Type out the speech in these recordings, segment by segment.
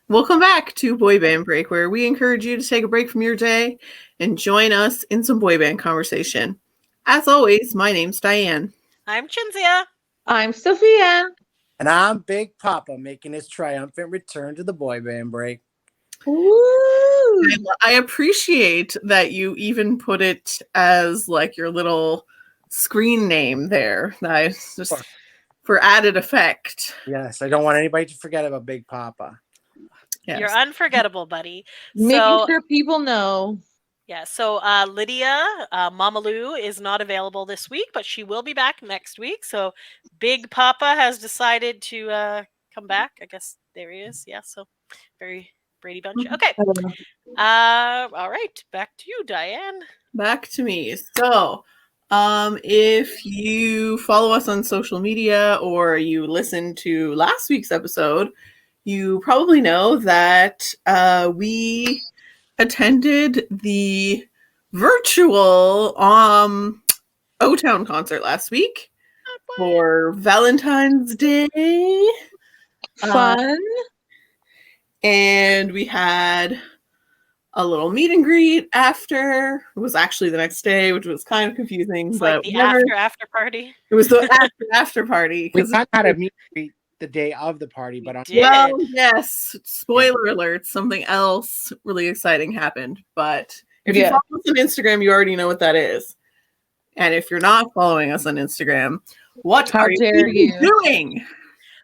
Welcome back to Boy Band Break, where we encourage you to take a break from your day and join us in some boy band conversation. As always, my name's Diane. I'm Chinzia. I'm Sophia. And I'm Big Papa making his triumphant return to the boy band break. Woo! I appreciate that you even put it as like your little screen name there. That's just for added effect. Yes, I don't want anybody to forget about Big Papa. Yes. You're unforgettable, buddy. Making sure people know. Yeah, so Lydia, Mama Lou, is not available this week, but she will be back next week. So Big Papa has decided to come back. I guess there he is. Yeah, so very Brady Bunch. Okay. All right, back to you, Diane. Back to me. So, if you follow us on social media or you listened to last week's episode, you probably know that we attended the virtual O-Town concert last week for Valentine's Day. Fun. And we had a little meet and greet after. It was actually the next day, which was kind of confusing. It's but like the after party. It was the after party. We had a meet and greet the day of the party, but well, yes, spoiler alert, something else really exciting happened. But if you follow us on Instagram, you already know what that is. And if you're not following us on Instagram, what are you doing?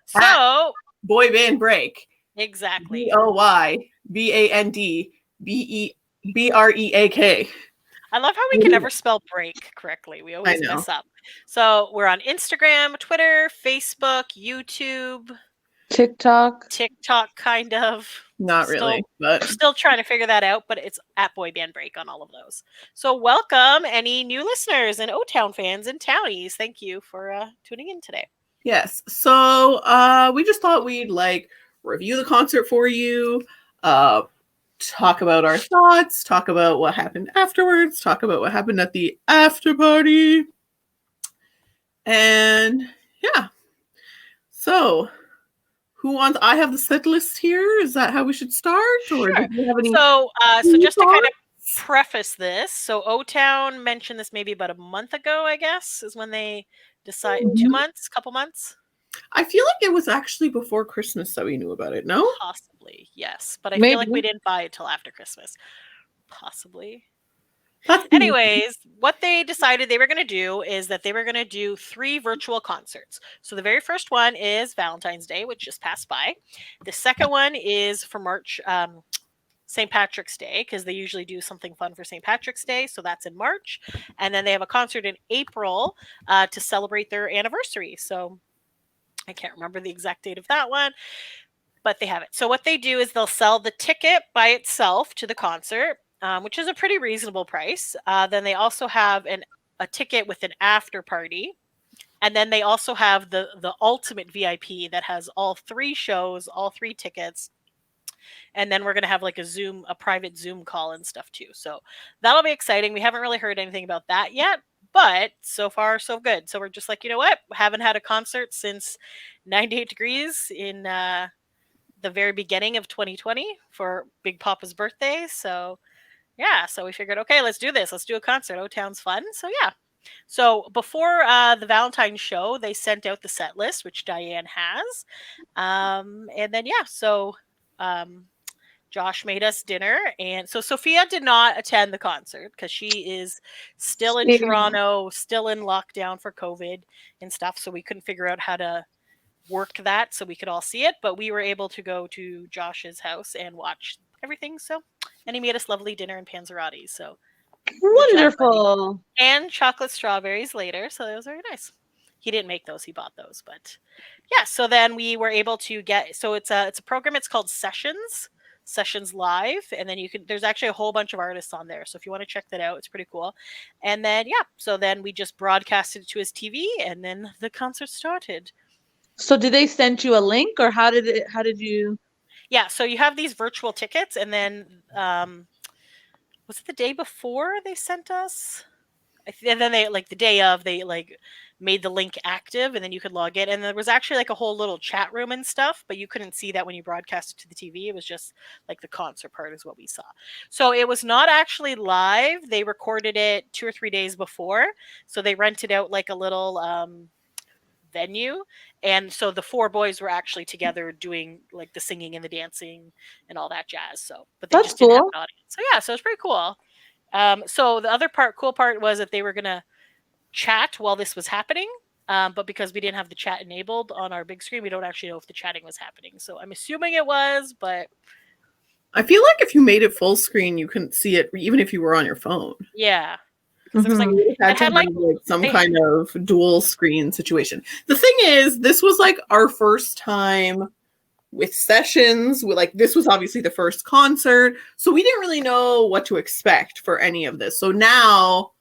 So, Boy Band Break. Exactly. BOYBANDBREAK. I love how we can never spell break correctly. We always mess up. So we're on Instagram, Twitter, Facebook, YouTube, TikTok, kind of. Not really, but we're still trying to figure that out. But it's at Boy Band Break on all of those. So welcome any new listeners and O-Town fans and townies. Thank you for tuning in today. Yes. So we just thought we'd review the concert for you. Talk about our thoughts, talk about what happened afterwards, talk about what happened at the after party. And yeah. So who wants? I have the set list here. Is that how we should start? Or sure. do you have any so just to kind of preface this, so O-Town mentioned this maybe about a month ago, I guess, is when they decided. 2 months, couple months. I feel like it was actually before Christmas that we knew about it, no? Possibly, yes. But I feel like we didn't buy it till after Christmas. Possibly. Anyways, what they decided they were going to do is that they were going to do 3 virtual concerts. So the very first one is Valentine's Day, which just passed by. The second one is for March, St. Patrick's Day, because they usually do something fun for St. Patrick's Day. So that's in March. And then they have a concert in April to celebrate their anniversary. So I can't remember the exact date of that one, but they have it. So what they do is they'll sell the ticket by itself to the concert, which is a pretty reasonable price. Then they also have a ticket with an after party. And then they also have the ultimate VIP that has all 3 shows, all 3 tickets. And then we're going to have a private Zoom call and stuff too. So that'll be exciting. We haven't really heard anything about that yet. But so far, so good. So we're just like, you know what? Haven't had a concert since 98 Degrees in the very beginning of 2020 for Big Papa's birthday. So, yeah. So we figured, okay, let's do this. Let's do a concert. O-Town's fun. So, yeah. So before the Valentine show, they sent out the set list, which Diane has. And then, yeah. So Josh made us dinner, and so Sophia did not attend the concert because she is still in Toronto, still in lockdown for COVID and stuff. So we couldn't figure out how to work that so we could all see it. But we were able to go to Josh's house and watch everything. So, and he made us lovely dinner and panzerotti. So wonderful, and chocolate strawberries later. So that was very nice. He didn't make those; he bought those. But yeah, so then we were able to get. So it's a program. It's called Sessions Live, and then there's actually a whole bunch of artists on there, so if you want to check that out, it's pretty cool. And then so then we just broadcasted it to his TV, and then the concert started. So did they send you a link, or how did you? Yeah, so you have these virtual tickets, and then was it the day before they sent us And then they like the day of they like made the link active, and then you could log in, and there was actually like a whole little chat room and stuff, but you couldn't see that when you broadcast it to the TV. It was just like the concert part is what we saw. So it was not actually live. They recorded it 2 or 3 days before, so they rented out like a little venue, and so the 4 boys were actually together doing like the singing and the dancing and all that jazz. So but they just didn't have an audience. So yeah, so it's pretty cool. So the other cool part was that they were gonna chat while this was happening, but because we didn't have the chat enabled on our big screen, we don't actually know if the chatting was happening. So I'm assuming it was, but I feel like if you made it full screen, you couldn't see it even if you were on your phone. Yeah, because it was like it had like some kind of dual screen situation. The thing is, this was like our first time with sessions. Like this was obviously the first concert, so we didn't really know what to expect for any of this. So now,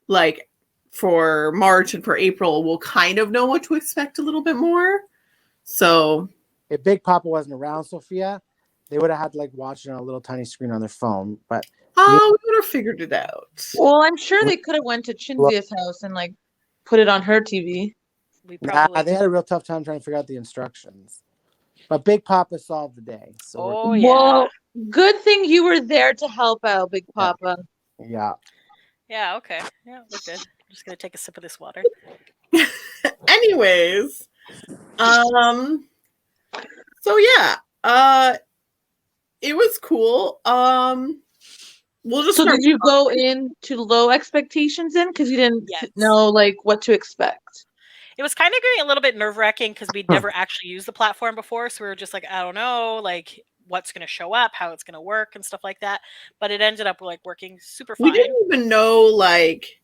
like for March and for April, we'll kind of know what to expect a little bit more. So if Big Papa wasn't around, Sophia, they would have had to like watch it on a little tiny screen on their phone. But we would have figured it out. Well, I'm sure they could have went to Chinzia's house and like put it on her TV. We probably they had a real tough time trying to figure out the instructions. But Big Papa solved the day. So well, good thing you were there to help out, Big Papa. Yeah. Yeah, okay. Yeah, we're good. I'm just gonna take a sip of this water. Anyways, so yeah, it was cool. We'll just. So did you go into low expectations then, because you didn't know like what to expect? It was kind of getting a little bit nerve-wracking because we'd never actually used the platform before, so we were just like, I don't know, like what's going to show up, how it's going to work, and stuff like that. But it ended up like working super fine. We didn't even know, like,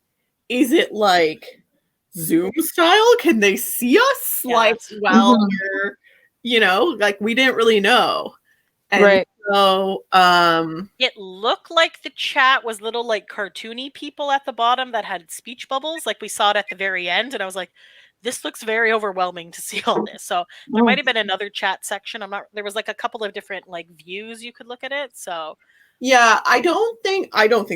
is it like Zoom style? Can they see us while we're, like we didn't really know. And so it looked like the chat was little like cartoony people at the bottom that had speech bubbles, like we saw it at the very end, and I was like, this looks very overwhelming to see all this. So there might have been another chat section. There was like a couple of different like views you could look at it. So yeah, I don't think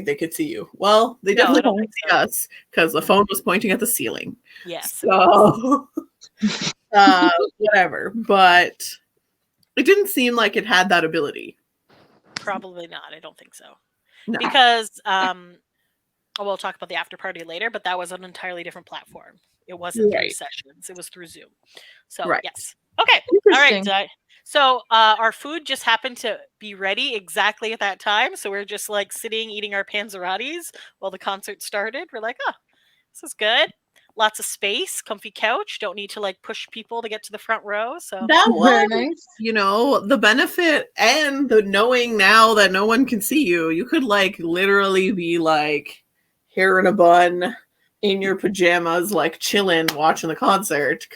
they could see you. Well, they definitely don't see us because the phone was pointing at the ceiling. Yes. So whatever. But it didn't seem like it had that ability. Probably not. I don't think so. No. Because we'll talk about the after party later, but that was an entirely different platform. It wasn't through sessions. It was through Zoom. So yes. Okay. All right. So our food just happened to be ready exactly at that time. So we're just like sitting, eating our panzerottis while the concert started. We're like, oh, this is good. Lots of space, comfy couch. Don't need to like push people to get to the front row. So that was nice. The benefit and the knowing now that no one can see you. You could like literally be like hair in a bun in your pajamas, like chilling, watching the concert.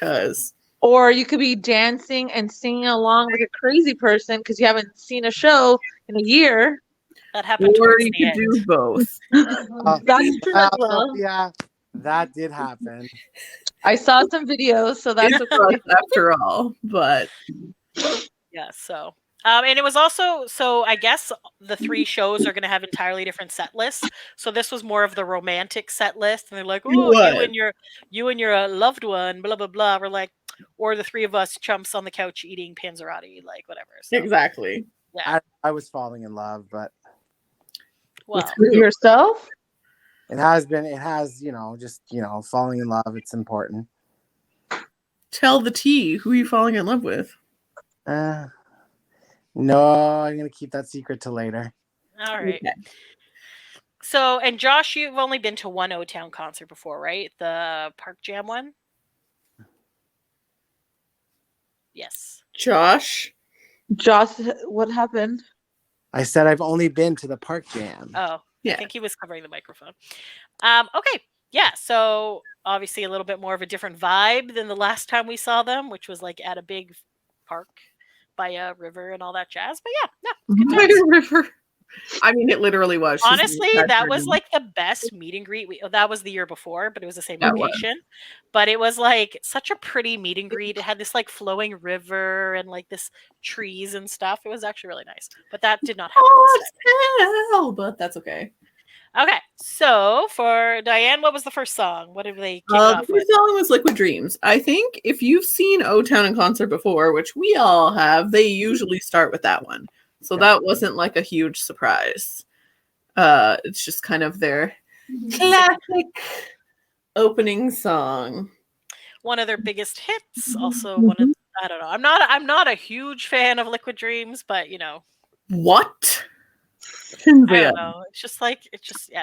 Or you could be dancing and singing along like a crazy person because you haven't seen a show in a year. That happened. Or you could do both. That's true as well. Yeah, that did happen. I saw some videos, so that's okay. After all, but yeah. So. And it was also, so I guess the 3 shows are going to have entirely different set lists. So this was more of the romantic set list. And they're like, oh, you and your loved one, blah, blah, blah. We're like, or the 3 of us chumps on the couch eating panzerotti, like whatever. So, exactly. Yeah. I was falling in love, but. Well, with yourself? It has, just, falling in love. It's important. Tell the tea. Who are you falling in love with? No, I'm going to keep that secret till later. All right. Okay. So, and Josh, you've only been to one O-Town concert before, right? The Park Jam one? Yes. Josh, what happened? I said I've only been to the Park Jam. Oh, yeah. I think he was covering the microphone. Okay. Yeah. So, obviously a little bit more of a different vibe than the last time we saw them, which was like at a big park by a river and all that jazz. But yeah, by a river. I mean, it literally was. Honestly, that was like the best meet and greet. That was the year before, but it was the same location. But it was like such a pretty meet and greet. It had this like flowing river and like this trees and stuff. It was actually really nice. But that did not happen. Hell, but that's okay. Okay, so for Diane, what was the first song? What did they kick it The off with? first song was Liquid Dreams. I think if you've seen O-Town in concert before, which we all have, they usually start with that one. So that wasn't like a huge surprise. It's just kind of their classic opening song. One of their biggest hits. Also, one of I don't know. I'm not a huge fan of Liquid Dreams, but you know. What? I don't know. It's just I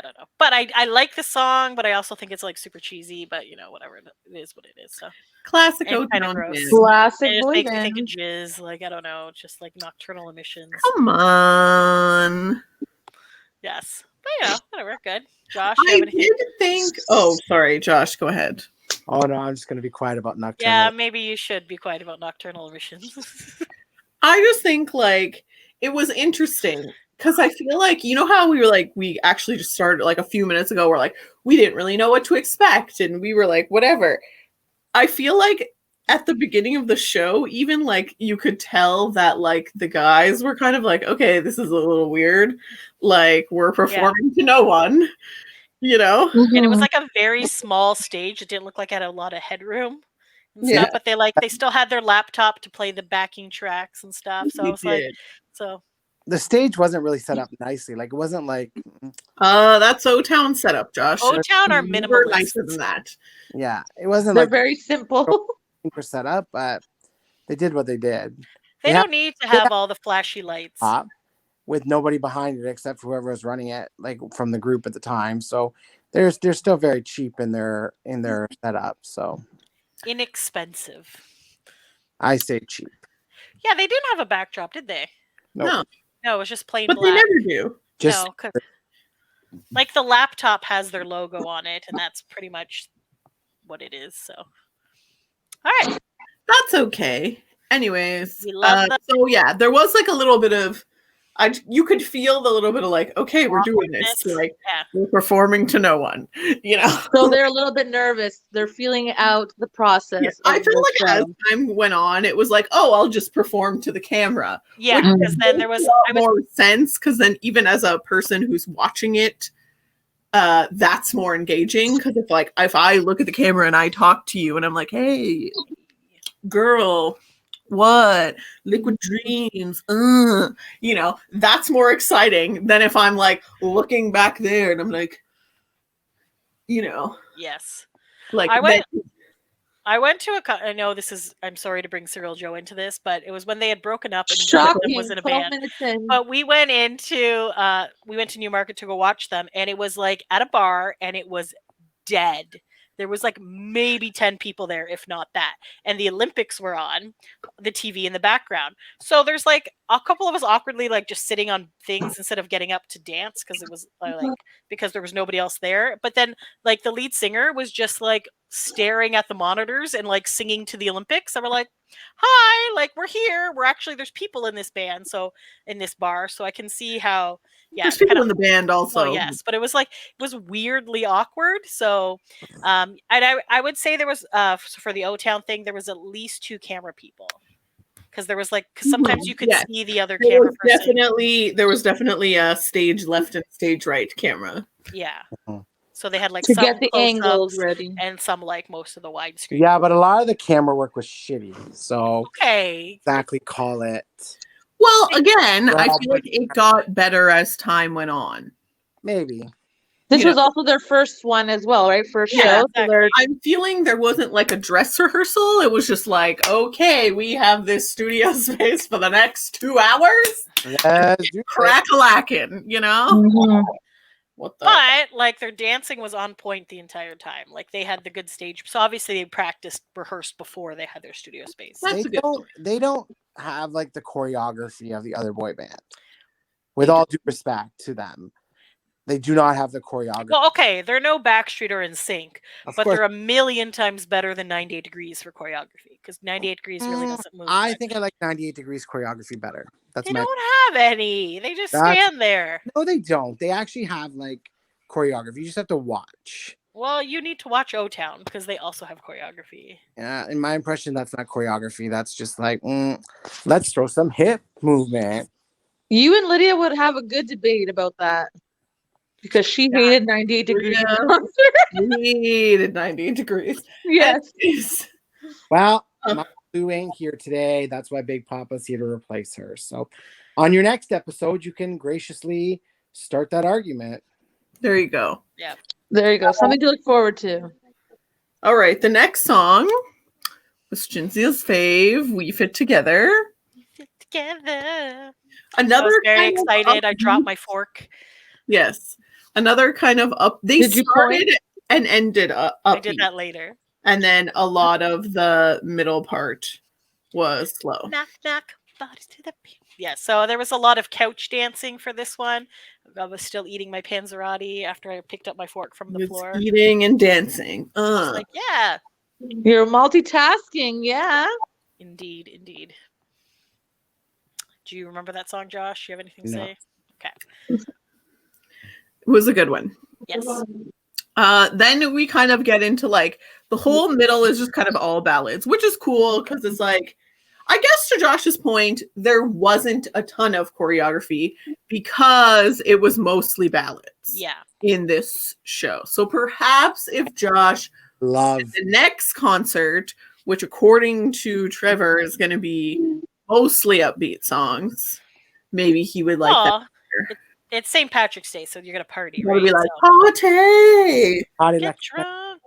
don't know. But I like the song, but I also think it's like super cheesy. But you know, whatever, it is what it is. So classic kind of O-Town gross. Classic It just boy makes me band. think of jizz. Like I don't know, just like nocturnal emissions. Come on. Yes, but you know, whatever. Good. Josh, you I have anything? did think. Oh, sorry, Josh. Go ahead. Oh no, I'm just gonna be quiet about nocturnal. Yeah, maybe you should be quiet about nocturnal emissions. I just think like it was interesting because I feel like you know how we actually just started like a few minutes ago. We're like we didn't really know what to expect, and we were like whatever. I feel like at the beginning of the show, even like you could tell that like the guys were kind of like, okay, this is a little weird. Like we're performing to no one, you know? And it was like a very small stage. It didn't look like it had a lot of headroom and stuff, but they still had their laptop to play the backing tracks and stuff. So I was like, the stage wasn't really set up nicely. Like it wasn't like that's O-Town setup, Josh. O-Town are minimalist. Nicer than that. Yeah, it wasn't They're like very simple. for setup, but they did what they did. They don't need to have all the flashy lights. With nobody behind it except for whoever was running it, like from the group at the time. So they're still very cheap in their setup. So inexpensive. I say cheap. Yeah, they didn't have a backdrop, did they? Nope. No, it was just plain but black. They never do. Just like the laptop has their logo on it, and that's pretty much what it is. So, all right, that's okay. Anyways, so yeah, there was like a little bit of, you could feel the little bit of like, okay, we're doing this, like we're performing to no one, you know. So they're a little bit nervous. They're feeling out the process. Yeah, I feel like as time went on, it was like, oh, I'll just perform to the camera. Yeah, because then there was more sense. Because then, even as a person who's watching it, that's more engaging. Because if I look at the camera and I talk to you and I'm like, hey, girl. What Liquid Dreams, you know, that's more exciting than if I'm like looking back there and I'm like, you know, yes, like I went to I know this is, I'm sorry to bring Cyril Joe into this, but it was when they had broken up and one of them was in a band. But we went into Newmarket to go watch them, and it was like at a bar, and it was dead. There was like maybe 10 people there, if not that. And the Olympics were on the TV in the background. So there's like a couple of us awkwardly like just sitting on things instead of getting up to dance because it was because there was nobody else there. But then like the lead singer was just like staring at the monitors and like singing to the Olympics. And we're like, hi, like we're here. There's people in this band. So in this bar. So I can see how, there's people in the band also. Oh, yes, but it was weirdly awkward. So, and I would say there was for the O-Town thing, there was at least 2 camera people because there was because sometimes you could see the other camera person. There was definitely a stage left and stage right camera. Yeah. So they had to get the angles ready and some most of the widescreen. Yeah, but a lot of the camera work was shitty. So okay, exactly call it. Well, again, I feel like it got better as time went on. Maybe. This was also their first one as well, right? First show. Exactly. So I'm feeling there wasn't like a dress rehearsal. It was just like, okay, we have this studio space for the next 2 hours. Crack-a-lackin', you know? Mm-hmm. But their dancing was on point the entire time. Like they had the good stage. So obviously they rehearsed before they had their studio space. They don't have the choreography of the other boy band. With all due respect to them, they do not have the choreography. Well, okay, they're no Backstreet or NSYNC, but they're a million times better than 98 Degrees for choreography because 98 Degrees really doesn't move. I think I like 98 Degrees choreography better. They don't have any. They just stand there. No, they don't. They actually have choreography. You just have to watch. Well, you need to watch O-Town because they also have choreography. Yeah, in my impression, that's not choreography. That's just let's throw some hip movement. You and Lydia would have a good debate about that. Because she hated 98 degrees. We hated 98 degrees. Yes. Well, my Lou ain't here today. That's why Big Papa's here to replace her. So on your next episode, you can graciously start that argument. There you go. Yeah. There you go. Something to look forward to. All right. The next song was Jinzia's fave, We Fit Together. We fit together. Another I was very excited. I dropped my fork. Yes. Another kind of up. They started and ended up. I did that later. And then a lot of the middle part was slow. Knock, knock, bodies to the beat. Yeah, so there was a lot of couch dancing for this one. I was still eating my panzerotti after I picked up my fork from the floor. Eating and dancing. I was like, yeah. You're multitasking, yeah. Indeed, indeed. Do you remember that song, Josh? Do you have anything to say? Okay. It was a good one. Yes. Then we kind of get into like the whole middle is just kind of all ballads, which is cool because it's like, I guess to Josh's point, there wasn't a ton of choreography because it was mostly ballads. Yeah. In this show. So perhaps if Josh loves the next concert, which according to Trevor is going to be mostly upbeat songs, maybe he would like that. It's St. Patrick's Day, so you're gonna party, right? Be like party get like drunk.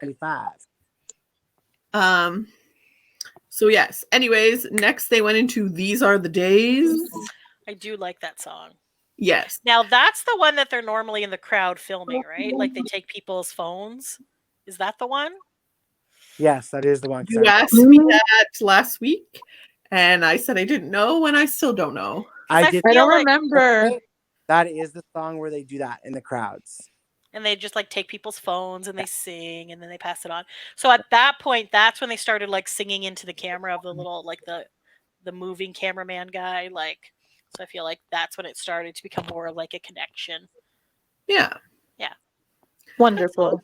25. So yes. Anyways, next they went into These Are the Days. I do like that song. Yes. Now that's the one that they're normally in the crowd filming, right? Like they take people's phones. Is that the one? Yes, that is the one. You asked me that last week, and I said I didn't know, and I still don't know. I don't remember. That is the song where they do that in the crowds. And they just like take people's phones and they sing and then they pass it on. So at that point, that's when they started like singing into the camera of the little like the moving cameraman guy. Like, so I feel like that's when it started to become more like a connection. Yeah. Yeah. Wonderful.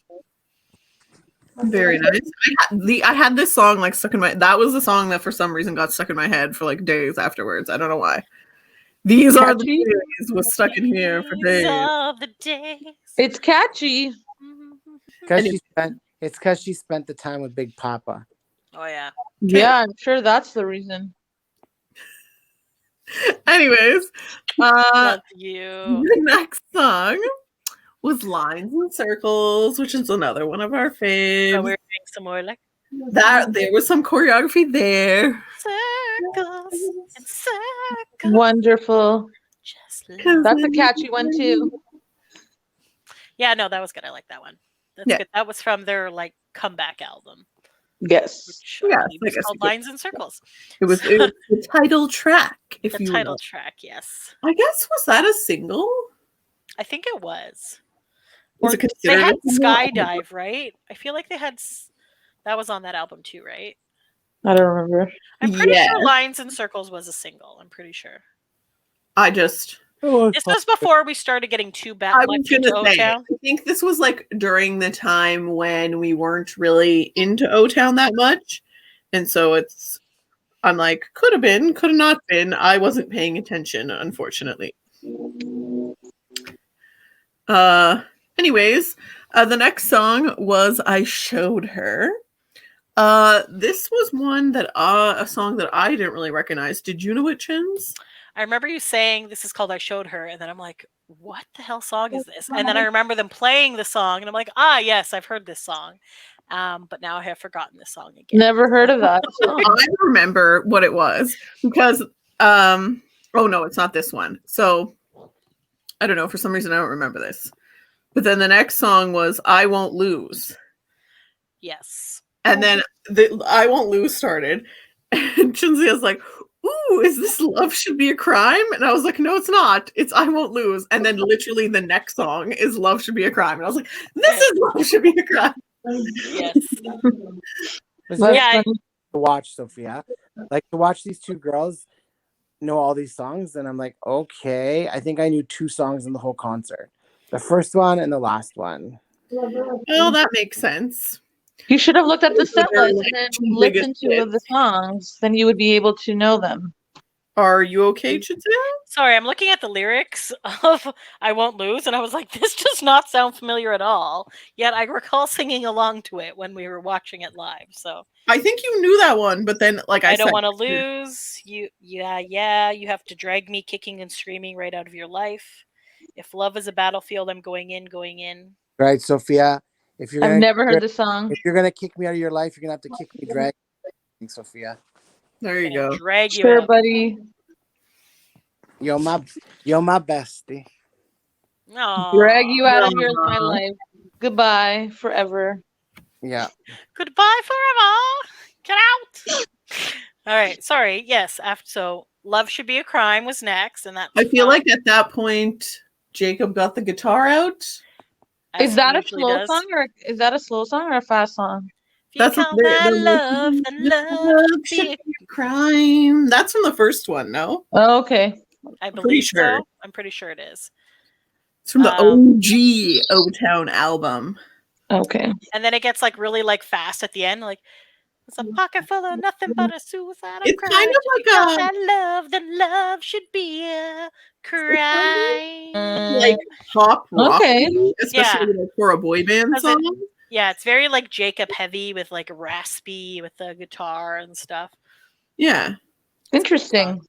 Very nice. I had this song like stuck in my. That was the song that for some reason got stuck in my head for like days afterwards. I don't know why. These Are the Days was stuck in here for days. Of the days. It's catchy. It's because she spent the time with Big Papa. Oh yeah. Yeah, I'm sure that's the reason. Anyways, love you. The next song was Lines and Circles, which is another one of our faves. So we're doing some more like that. There was some choreography there. Circles and circles. Wonderful. That's a catchy one too. Yeah, no, that was good. I like that one. That's good. That was from their like comeback album. Yes. Which was called Lines and Circles. It was the title track. The title track, yes. I guess, was that a single? I think it was. Was it considered? They had Skydive, right? I feel like they had. That was on that album too, right? I don't remember. I'm pretty sure Lines and Circles was a single. I'm pretty sure. This was before we started getting too bad. I was gonna say, I think this was like during the time when we weren't really into O-Town that much. And so I'm like, could have been, could have not been. I wasn't paying attention, unfortunately. Anyways, the next song was I Showed Her. This was one that a song that I didn't really recognize. Did you know it, Chins? I remember you saying this is called I Showed Her, and then I'm like, what the hell song is this? And then I remember them playing the song, and I'm like, yes, I've heard this song. But now I have forgotten this song again. Never heard of that. I remember what it was because oh no, it's not this one. So I don't know, for some reason I don't remember this. But then the next song was I Won't Lose. Yes. And then the I Won't Lose started. And Chinzia's like, ooh, is this Love Should Be a Crime? And I was like, no, it's not. It's I Won't Lose. And then literally the next song is Love Should Be a Crime. And I was like, this is Love Should Be a Crime. Yes. To watch, Sophia. Like to watch these two girls know all these songs. And I'm like, okay, I think I knew 2 songs in the whole concert. The first one and the last one. Well, that makes sense. You should have looked at the set list and listened to the songs. Then you would be able to know them. Are you okay, Chitsu? Sorry, I'm looking at the lyrics of I Won't Lose, and I was like, this does not sound familiar at all. Yet I recall singing along to it when we were watching it live. So I think you knew that one, but then, like I don't said, want to lose. You have to drag me kicking and screaming right out of your life. If love is a battlefield, I'm going in. Right, Sophia. If you're I've gonna never heard the song. if you're gonna kick me out of your life, you're gonna have to kick me drag, Sophia. there you go. Drag you Sure, out. buddy. You're my bestie. Aww. Drag you out of my life. Goodbye forever. Yeah. Goodbye forever. Get out. All right. Sorry. Yes. So Love Should Be a Crime was next, and that I feel like at that point Jacob got the guitar out. Is that a slow song or a fast song? If you call that love, then love should be a crime. That's from the first one, no? Oh, okay. I believe so. I'm pretty sure it is. It's from the OG O-Town album. Okay. And then it gets like really like fast at the end, like it's a pocket full of nothing but a suicidal It's crime. kind of like that love, then love should be a crime. Like pop rock, okay, especially like for a boy band song. It's very like Jacob heavy with like raspy with the guitar and stuff. Yeah, interesting.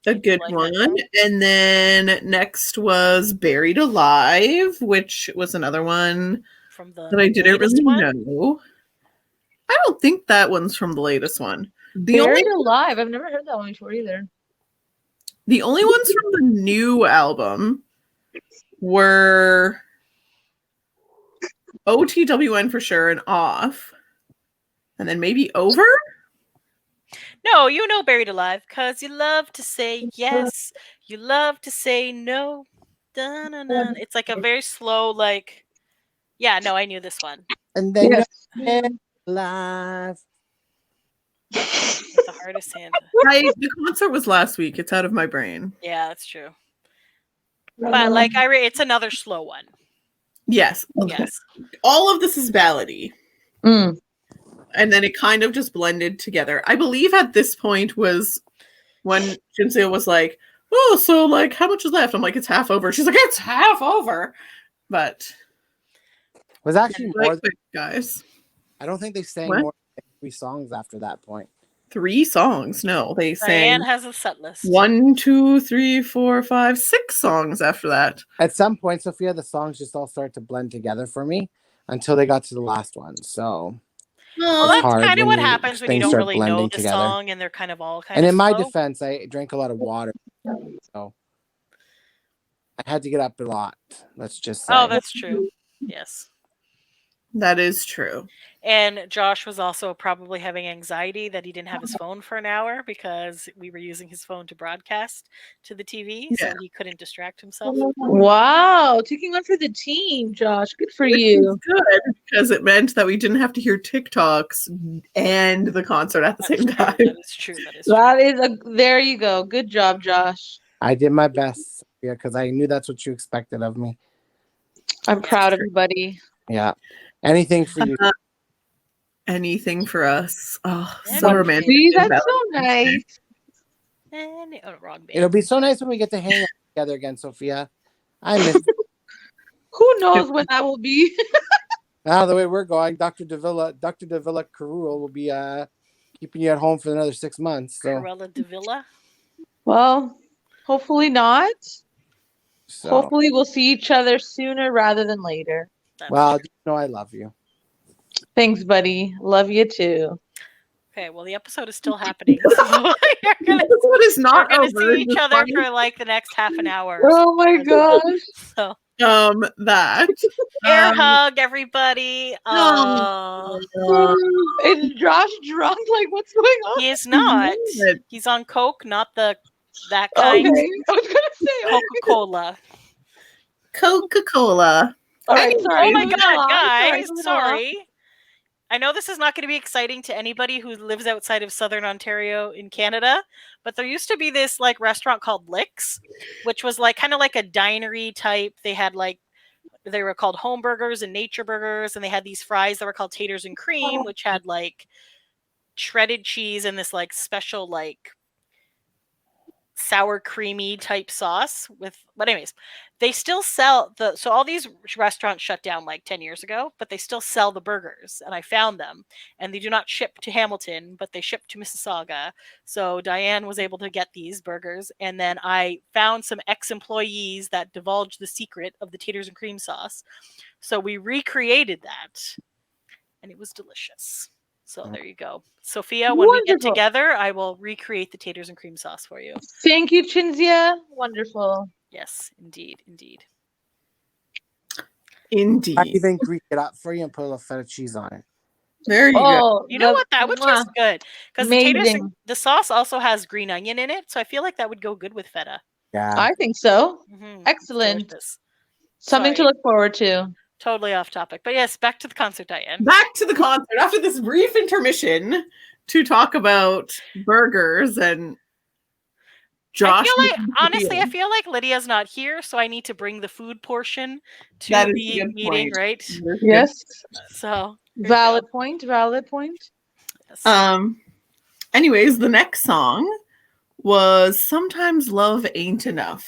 A good one. And then next was Buried Alive, which was another one from the that I didn't really know. I don't think that one's from the latest one. Buried Alive. I've never heard that one before either. The only ones from the new album were OTWN for sure and Off. And then maybe Over? No, you know Buried Alive, because you love to say yes, you love to say no. Dun-dun-dun. It's like a very slow, like, yeah, no, I knew this one. And then live. The hardest Santa. The concert was last week. It's out of my brain. Yeah, that's true. But like, it's another slow one. Yes. Okay. Yes. All of this is ballady. Mm. And then it kind of just blended together. I believe at this point was when Jinseo was like, oh, so like how much is left? I'm like, it's half over. She's like, it's half over. But it was actually more than, guys. I don't think they sang more than 3 songs after that point. 3 songs? No, they sang. Diane has a set list. 1, 2, 3, 4, 5, 6 songs after that. At some point, Sophia, the songs just all start to blend together for me until they got to the last one. So well, that's kind of what happens when you don't really know the song and they're kind of all kind of. And in my slow. defense, I drank a lot of water, so I had to get up a lot. Let's just say. Oh, that's true. Yes. That is true. And Josh was also probably having anxiety that he didn't have his phone for an hour because we were using his phone to broadcast to the TV, so he couldn't distract himself. Wow, taking one for the team, Josh. Good for you. Good, because it meant that we didn't have to hear TikToks and the concert at the same time. That is true. That is there you go. Good job, Josh. I did my best, because I knew that's what you expected of me. I'm proud of you, buddy. Yeah. Anything for you. Anything for us. Oh, so romantic. See, that's so nice. Wrong band. It'll be so nice when we get to hang out together again, Sophia. I miss Who knows when that will be? Now, the way we're going, Dr. Davila Carul will be keeping you at home for another 6 months. So. Corella Davila? Well, hopefully not. So. Hopefully we'll see each other sooner rather than later. Well, you know I love you. Thanks, buddy. Love you too. Okay, well, the episode is still happening. So the episode is not over. We're going to see each other for like the next half an hour. Oh my gosh. So. That. Air hug, everybody. Is Josh drunk? Like, what's going on? He is not. He's on Coke, not that kind. Okay. I was gonna say Coca-Cola. Coca-Cola. All right, sorry. Oh my God, guys! Sorry. I know this is not going to be exciting to anybody who lives outside of Southern Ontario in Canada, but there used to be this like restaurant called Licks, which was like kind of like a dinery type. They had like, they were called home burgers and nature burgers, and they had these fries that were called taters and cream, which had like shredded cheese and this like special like sour creamy type sauce but anyways, they still sell so all these restaurants shut down like 10 years ago, but they still sell the burgers, and I found them, and they do not ship to Hamilton, but they ship to Mississauga. So Diane was able to get these burgers, and then I found some ex-employees that divulged the secret of the taters and cream sauce. So we recreated that, and it was delicious. So there you go. Sophia, when we get together, I will recreate the taters and cream sauce for you. Thank you, Chinzia. Wonderful. Yes, indeed. I even Greek it up for you and put a little feta cheese on it. There you go. You know what? That would taste good. Because the sauce also has green onion in it, so I feel like that would go good with feta. Yeah. I think so. Excellent. Something to look forward to. Totally off topic. But yes, back to the concert, Diane. Back to the concert after this brief intermission to talk about burgers and Josh. I feel like Lydia's not here, so I need to bring the food portion to the meeting, right? Yes. So valid point. Yes. Anyways, the next song was Sometimes Love Ain't Enough.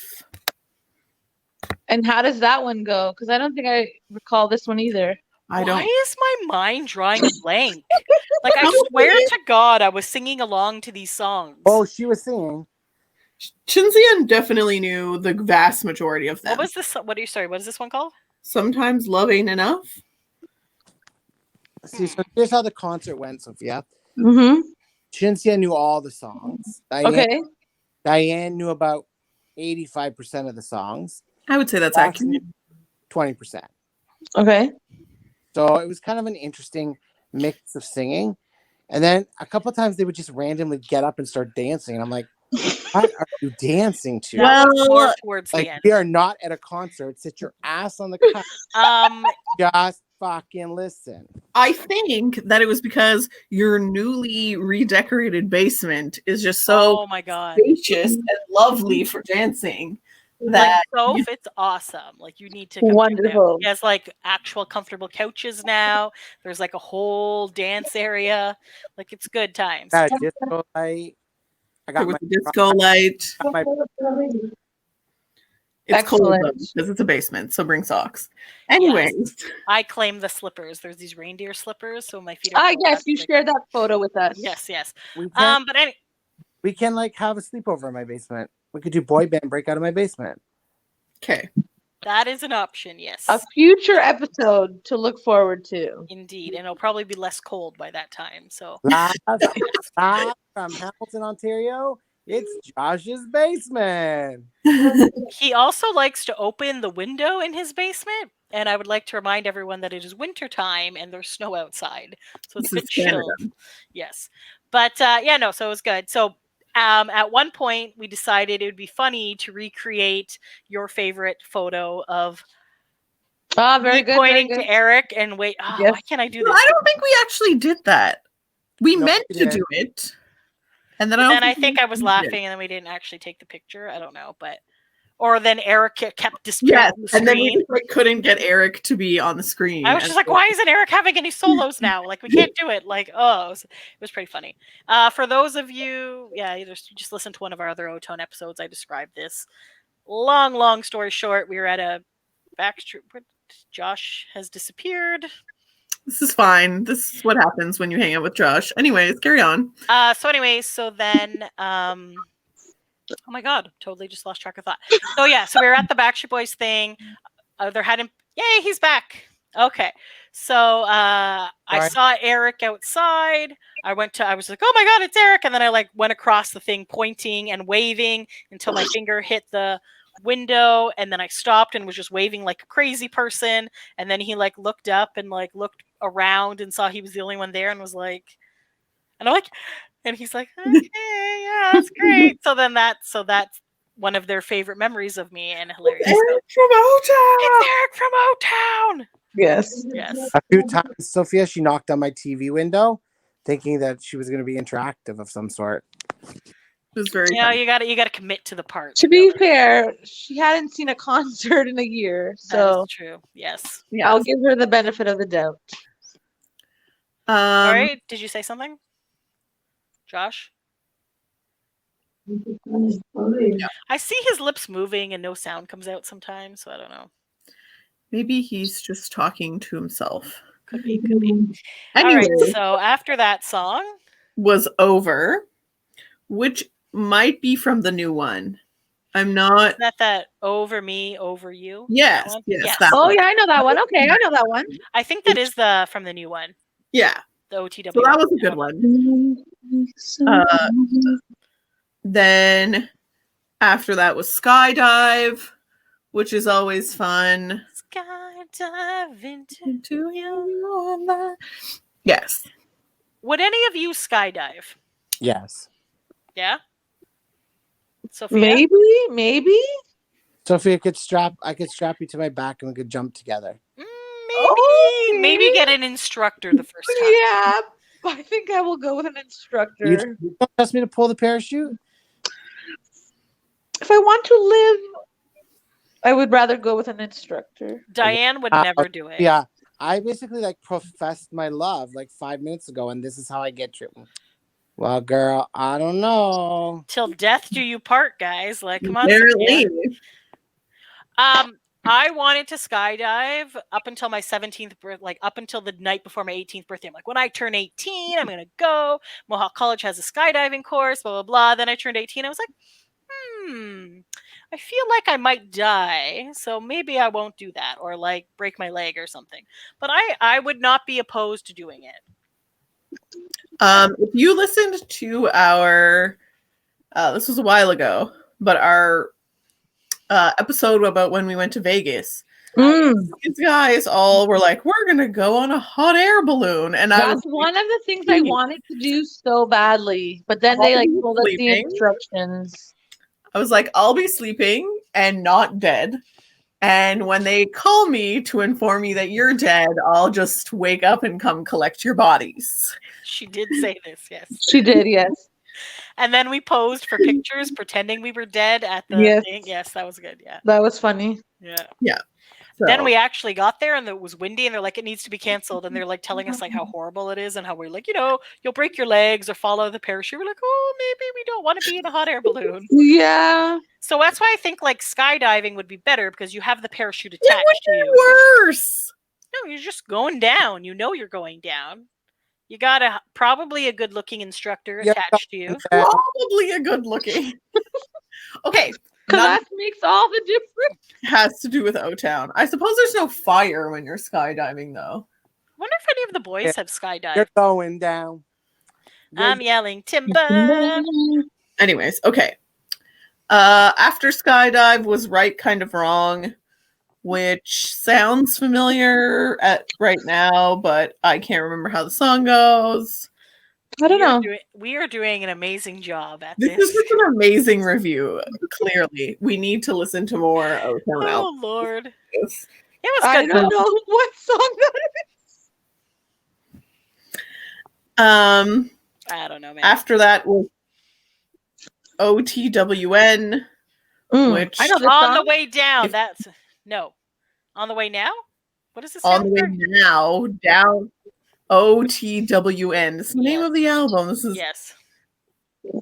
And how does that one go? Because I don't think I recall this one either. Why is my mind drawing a blank? Like, I swear to God, I was singing along to these songs. Oh, she was singing. Chinzia definitely knew the vast majority of them. What was this? What is this one called? Sometimes Love Ain't Enough. See, so here's how the concert went, Sophia. Mm-hmm. Chinzia knew all the songs. Diane knew about 85% of the songs. I would say that's accurate. 20%. Okay. So it was kind of an interesting mix of singing. And then a couple of times they would just randomly get up and start dancing. And I'm like, what are you dancing to? Well, towards like, the end. We are not at a concert. Sit your ass on the couch. Just fucking listen. I think that it was because your newly redecorated basement is just so spacious and lovely for dancing. That it's awesome. Like, you need to wonderful. He has like actual comfortable couches now. There's like a whole dance area. Like, it's good times. Disco light. I got my disco light. It's cold though, because it's a basement, so bring socks. Anyways, yes. I claim the slippers. There's these reindeer slippers, so my feet are. Yes, you shared that photo with us. Yes. We can like have a sleepover in my basement. We could do boy band breakout in my basement. Okay. That is an option, yes. A future episode to look forward to. Indeed, and it'll probably be less cold by that time. So live from Hamilton, Ontario, it's Josh's basement. He also likes to open the window in his basement, and I would like to remind everyone that it is winter time and there's snow outside. So it's a bit chilled. Yes. But so it was good. So at one point, we decided it would be funny to recreate your favorite photo of pointing to Eric and wait. Why can't I do this? I don't think we actually did that. We meant to do it. And then I think I was laughing and then we didn't actually take the picture. I don't know. Or then Eric kept disappearing on the screen. And then we couldn't get Eric to be on the screen. I was just like, why isn't Eric having any solos now? Like, we can't do it. Like, it was pretty funny. For those of you, just listen to one of our other O-Tone episodes. I described this. Long story short, we were at a backstreet. Josh has disappeared. This is fine. This is what happens when you hang out with Josh. Anyways, carry on. So then, oh my God, totally just lost track of thought. So we were at the Backstreet Boys thing. Yay, he's back. Okay. So I saw Eric outside. I was like, oh my God, it's Eric. And then I like went across the thing pointing and waving until my finger hit the window. And then I stopped and was just waving like a crazy person. And then he like looked up and like looked around and saw he was the only one there and was like, and I'm like, and he's like, okay, yeah, that's great. So that's one of their favorite memories of me and hilarious. Eric from O-Town. It's Eric from O-Town. Yes. A few times, Sophia, she knocked on my TV window, thinking that she was going to be interactive of some sort. It was very. You gotta commit to the part. To be fair, she hadn't seen a concert in a year, so that's true. Yes. I'll give her the benefit of the doubt. All right. Did you say something, Josh? I see his lips moving and no sound comes out sometimes, so I don't know. Maybe he's just talking to himself. Could be, could be. Anyway, all right, so after that song was over, which might be from the new one. I'm not. Is that over me, over you? Yes, yes. Yes. Oh yeah, I know that one. Okay, I know that one. I think that is the from the new one. Yeah. The OTW. So that was a good one. Then after that was Skydive, which is always fun. Skydive into your life. Yes. Would any of you skydive? Yes. Yeah. Sophia? Maybe. Sophia, I could strap you to my back and we could jump together. Maybe get an instructor the first time. Yeah, I think I will go with an instructor. You don't trust me to pull the parachute? If I want to live, I would rather go with an instructor. Diane would never do it. Yeah. I basically professed my love 5 minutes ago, and this is how I get you. Well, girl, I don't know. Till death do you part, guys. Come on. I wanted to skydive up until my 17th birthday, up until the night before my 18th birthday. I'm like, when I turn 18, I'm going to go. Mohawk College has a skydiving course, blah, blah, blah. Then I turned 18. I was like, I feel like I might die. So maybe I won't do that or break my leg or something. But I would not be opposed to doing it. If you listened to our, this was a while ago, but our episode about when we went to Vegas, these guys all were like, we're going to go on a hot air balloon. And that's one of the things I wanted to do so badly. But then they told us the instructions. I was like, I'll be sleeping and not dead. And when they call me to inform me that you're dead, I'll just wake up and come collect your bodies. She did say this, yes. She did, yes. And then we posed for pictures pretending we were dead at the thing. Yes, that was good. Yeah. That was funny. Yeah. Yeah. So. Then we actually got there and it was windy and they're like, it needs to be canceled. And they're telling us how horrible it is and how we're you'll break your legs or fall out of the parachute. We're like, oh, maybe we don't want to be in a hot air balloon. Yeah. So that's why I think skydiving would be better because you have the parachute attached to you. Worse. No, you're just going down. You know you're going down. You got probably a good looking instructor attached to you. Probably a good looking. Okay. That makes all the difference. Has to do with O-Town. I suppose there's no fire when you're skydiving, though. I wonder if any of the boys have skydived. You're going down. I'm yelling timber. Anyways, okay. After Skydive was Right Kind of Wrong, which sounds familiar right now, but I can't remember how the song goes. I don't know. We are doing an amazing job at this. This is an amazing review. Clearly, we need to listen to more O-Town Oh albums. Lord, it was good. I don't know what song that is. I don't know, man. After that was OTWN, which I know on the way down. On the way now. What is this? On the way now, down. OTWN. It's the name of the album. This is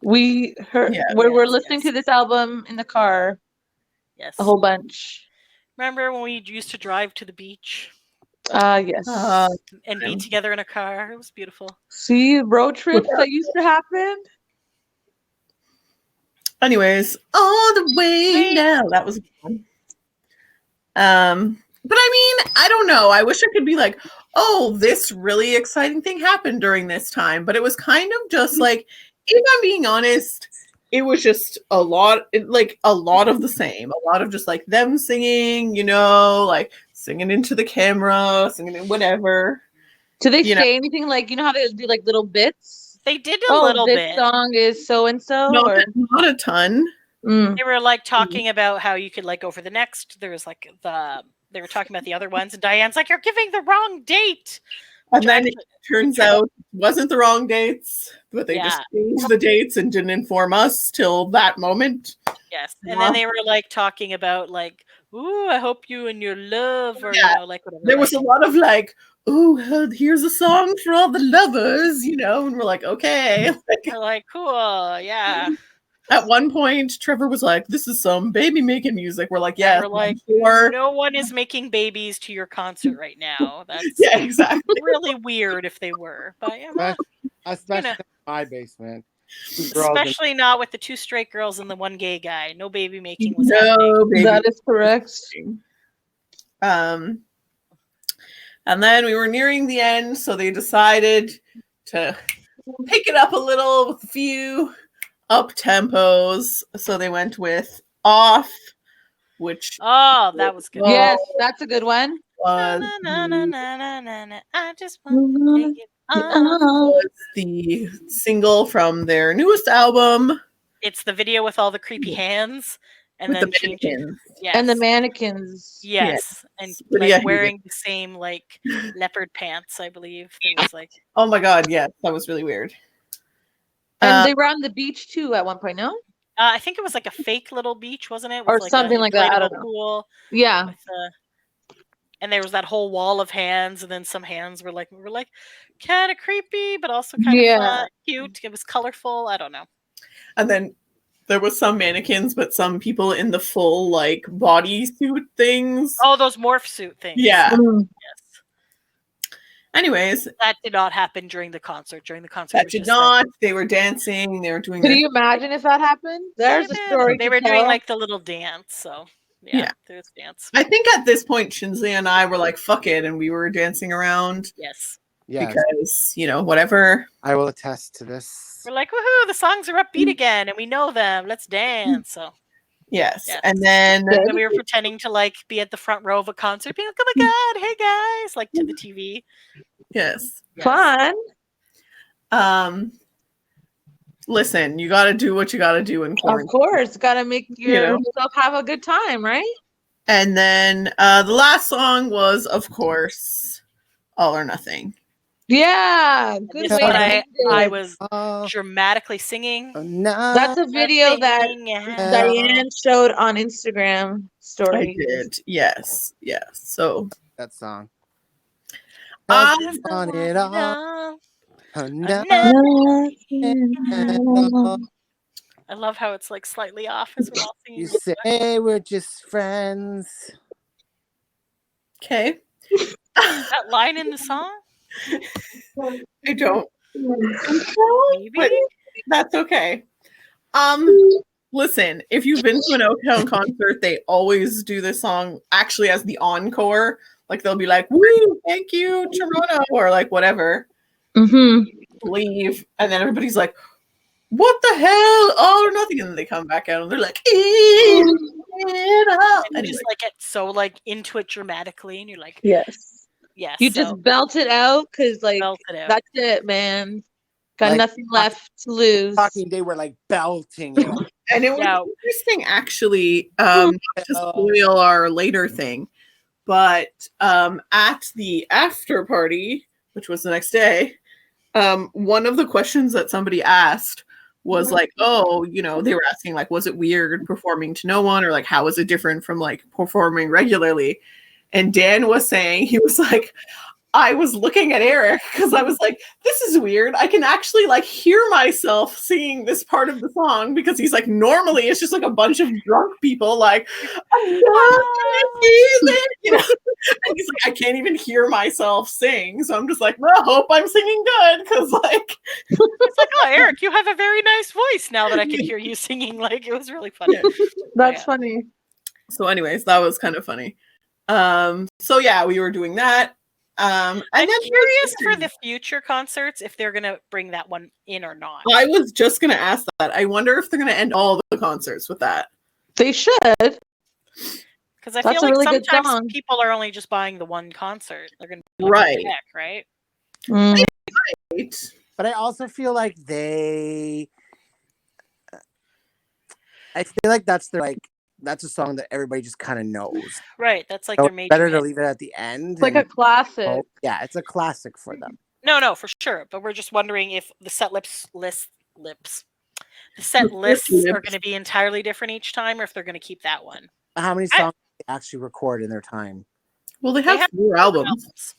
we heard. We're listening to this album in the car. Yes, a whole bunch. Remember when we used to drive to the beach? Yes. And be together in a car. It was beautiful. See, road trips that used to happen. Anyways, all the way now. That was fun. But I mean, I don't know. I wish I could be like, oh, this really exciting thing happened during this time. But it was kind of just if I'm being honest, it was just a lot of the same. A lot of just them singing, singing into the camera, singing in whatever. Do they say anything how they do little bits? They did a little bit. This song is so and so. Not a ton. They were talking about how you could go for the next. There was they were talking about the other ones, and Diane's like, "You're giving the wrong date." And then it turns out it wasn't the wrong dates, but they just changed the dates and didn't inform us till that moment. Yes, and then they were talking about "Ooh, I hope you and your love," or whatever. There was a lot of "Ooh, here's a song for all the lovers," and we're like, okay. We're cool, yeah. At one point, Trevor was like, "This is some baby making music." We're like, "Yeah." We're like, no one is making babies to your concert right now. That's yeah, exactly. really weird if they were, but especially in my basement. Especially not with the 2 straight girls and the 1 gay guy. No baby making was happening. Baby. That is correct. And then we were nearing the end, so they decided to pick it up a little with a few up tempos. So they went with Off, which that was good. Yes, that's a good one. Was I just want to take it off. Was the single from their newest album. It's the video with all the creepy hands and with then the changing. Yes. And the mannequins. Yes. And wearing the same like leopard pants, I believe. It was like, oh my god, yeah, that was really weird. And they were on the beach too at one point, no? I think it was like a fake little beach, wasn't it? Or something like that. I don't know. Pool. Yeah. And there was that whole wall of hands, and then some hands were like kind of creepy, but also kind of cute. It was colorful. I don't know. And then there was some mannequins, but some people in the full like bodysuit things. Oh, those morph suit things. Yeah. Yes. Anyways, that did not happen during the concert. That did not. They were dancing. They were doing. Can you imagine if that happened? There's a story. They were doing like the little dance. So yeah. There's dance. I think at this point, Shinsley and I were like, "Fuck it," and we were dancing around. Yes. Yeah. Because whatever. I will attest to this. We're like, woohoo! The songs are upbeat again, and we know them. Let's dance. So. Yes. And then we were pretending to like be at the front row of a concert, being like, "Oh my god, hey guys!" like to the TV. Yes. Fun. Listen, you got to do what you got to do in quarantine. Of course, got to make yourself have a good time, right? And then the last song was, of course, All or Nothing. Yeah, good way. I was dramatically singing. That's a video that Diane showed on Instagram story. I did. Yes. So that song. I want it all. I love how it's like slightly off as we're all singing. You say we're just friends. Okay. That line in the song? I don't. Maybe. But that's okay. Listen, if you've been to an O-Town concert, they always do this song actually as the encore. Like they'll be like, "Woo, thank you, Toronto," or like whatever. Leave, and then everybody's like, "What the hell? All or Nothing," and then they come back out and they're like, and just like get so like into it dramatically, and you're like, yes. You So just belt it out because like that's it, man. Got like, nothing left to lose. They were like belting it. And it was interesting actually, not to spoil our later thing, but at the after party, which was the next day, one of the questions that somebody asked was like, they were asking like, was it weird performing to no one, or like how was it different from like performing regularly? And Dan was saying, he was like, I was looking at Eric because I was like, this is weird. I can actually like hear myself singing this part of the song, because he's like, normally it's just like a bunch of drunk people like, I'm not gonna do this, And he's like, I can't even hear myself sing. So I'm just like, well, I hope I'm singing good, because like it's like, oh, Eric, you have a very nice voice now that I can hear you singing. Like, it was really funny. That's funny. So anyways, that was kind of funny. So yeah, we were doing that. I'm curious for the future concerts if they're gonna bring that one in or not. I was just gonna ask that. I wonder if they're gonna end all the concerts with that. They should. Because I feel like really sometimes people are only just buying the one concert. They're gonna be right, right? Right. But I also feel like I feel like that's a song that everybody just kind of knows. Right. That's like their major better to leave it at the end. It's like a classic. Yeah, it's a classic for them. No, for sure. But we're just wondering if the set lists are going to be entirely different each time, or if they're going to keep that one. How many songs do they actually record in their time? Well, they have 4 albums.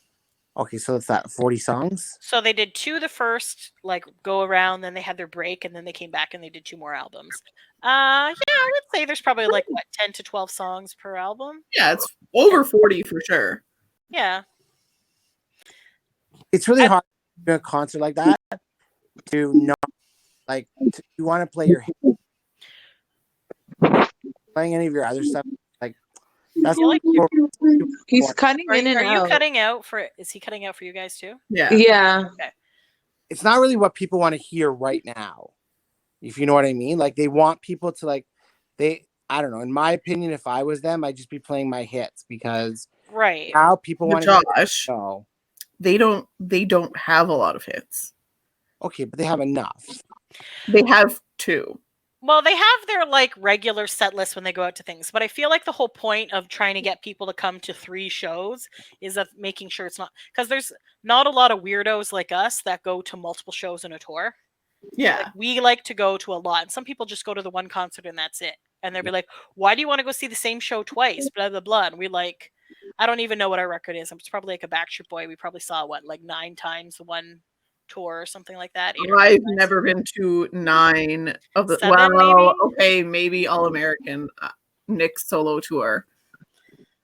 Okay, so it's that 40 songs? So they did 2 the first, like, go around, then they had their break, and then they came back and they did 2 more albums. Yeah, I would say there's probably, like, what, 10 to 12 songs per album? Yeah, it's over 40 for sure. Yeah. It's really hard to do a concert like that to not, like, you want to play your hits. Playing any of your other stuff, like, that's like he's cutting in and out. Are you cutting out is he cutting out for you guys too? Yeah. Yeah. Okay. It's not really what people want to hear right now, if you know what I mean. Like, they want people to, like, I don't know. In my opinion, if I was them, I'd just be playing my hits, because now people want to Josh, they don't have a lot of hits. Okay, but they have enough. They have 2. Well, they have their, like, regular set list when they go out to things, but I feel like the whole point of trying to get people to come to 3 shows is of making sure it's not, because there's not a lot of weirdos like us that go to multiple shows in a tour. Yeah. Like, we like to go to a lot, and some people just go to the one concert and that's it. And they'll be like, why do you want to go see the same show twice? Blah, blah, blah. And we, like, I don't even know what our record is. It's probably like a Backstreet Boy. We probably saw, what, like 9 times the one tour or something like that. I've never been to 9 of the 7, maybe? Okay, maybe All American Nick's solo tour.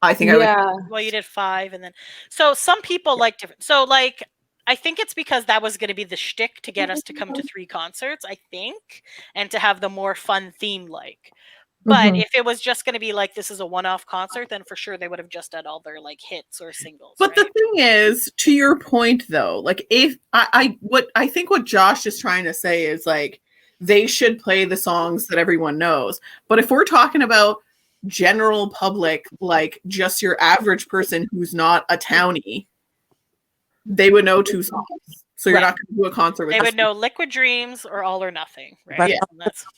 I think well, you did 5, and then so some people like different. So, like, I think it's because that was going to be the shtick to get us to come to 3 concerts, I think, and to have the more fun theme, like. But if it was just going to be like, this is a one-off concert, then for sure they would have just done all their, like, hits or singles. But the thing is, to your point though, like, if I think what Josh is trying to say is, like, they should play the songs that everyone knows. But if we're talking about general public, like just your average person who's not a townie, they would know 2 songs. So you're not going to do a concert with. They would know Liquid Dreams or All or Nothing, right? But, yeah.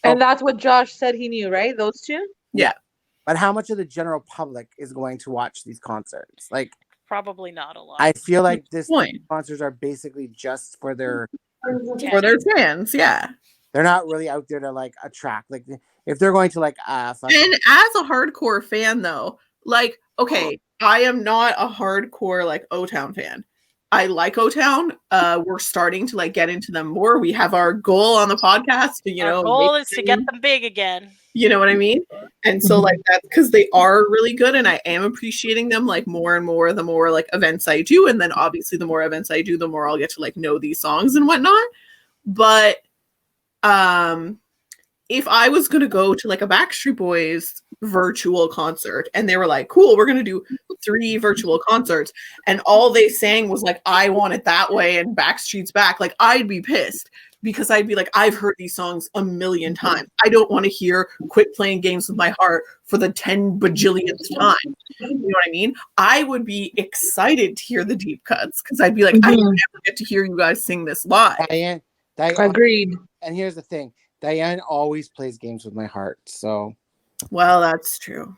And that's what Josh said he knew, right? Those 2? Yeah. But how much of the general public is going to watch these concerts? Like, probably not a lot. I feel like these concerts are basically just for their fans. Yeah. They're not really out there to, like, attract. Like, if they're going to, like, and as a hardcore fan though, like, okay, I am not a hardcore, like, O-Town fan. I like O-Town. We're starting to, like, get into them more. We have our goal on the podcast to, our goal is to get them big again. You know what I mean? And so, like, that's because they are really good, and I am appreciating them, like, more and more the more, like, events I do. And then obviously the more events I do, the more I'll get to, like, know these songs and whatnot. But if I was going to go to, like, a Backstreet Boys virtual concert and they were like, cool, we're going to do 3 virtual concerts, and all they sang was, like, I Want It That Way and Backstreet's Back, like, I'd be pissed, because I'd be like, I've heard these songs a million times. I don't want to hear Quit Playing Games with My Heart for the 10 bajillionth time. You know what I mean? I would be excited to hear the deep cuts, because I'd be like, I never get to hear you guys sing this live. Diane, agreed. And here's the thing. Diane always plays Games with My Heart, so. Well, that's true.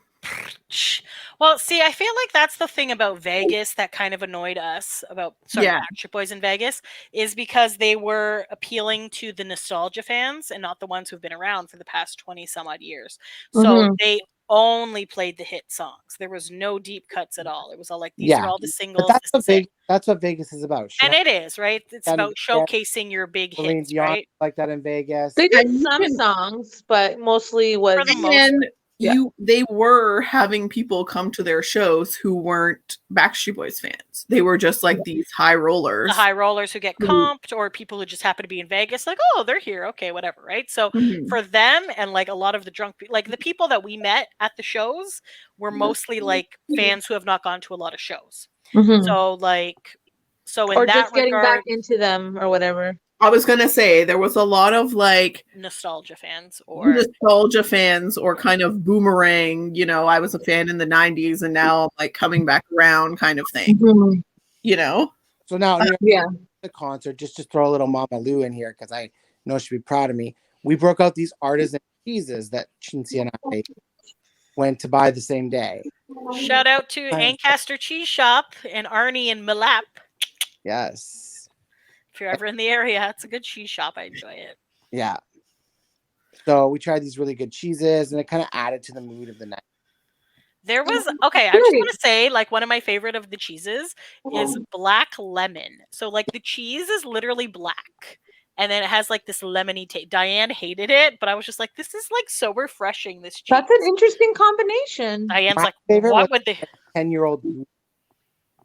Well, see, I feel like that's the thing about Vegas that kind of annoyed us about Backstreet Boys in Vegas, is because they were appealing to the nostalgia fans and not the ones who've been around for the past 20 some odd years. So they only played the hit songs. There was no deep cuts at all. It was all like, these are all the singles. That's what Vegas is about. And it is, right? It's about showcasing your big hits, right? Like that in Vegas. They did some songs, but mostly was they were having people come to their shows who weren't Backstreet Boys fans. They were just like these high rollers. The high rollers who get comped, or people who just happen to be in Vegas, like, oh, they're here. Okay, whatever, right? So for them, and like a lot of the drunk, like the people that we met at the shows were mostly like fans who have not gone to a lot of shows. So like, in or that just getting regard, back into them or whatever. I was going to say there was a lot of like nostalgia fans or kind of boomerang, you know, I was a fan in the 90s and now I'm like coming back around kind of thing, you know? So now the concert, just to throw a little Mama Lou in here, because I know she'd be proud of me. We broke out these artisan cheeses that Chincy and I went to buy the same day. Shout out to Ancaster Cheese Shop and Arnie and Malap. Yes. If you're ever in the area, it's a good cheese shop. I enjoy it. Yeah. So we tried these really good cheeses, and it kind of added to the mood of the night. There was okay. I just want to say, like, one of my favorite of the cheeses is black lemon. So, like, the cheese is literally black, and then it has like this lemony taste. Diane hated it, but I was just like, "This is like so refreshing." This cheese. That's an interesting combination. Diane's like, "What would they?" 10-year-old.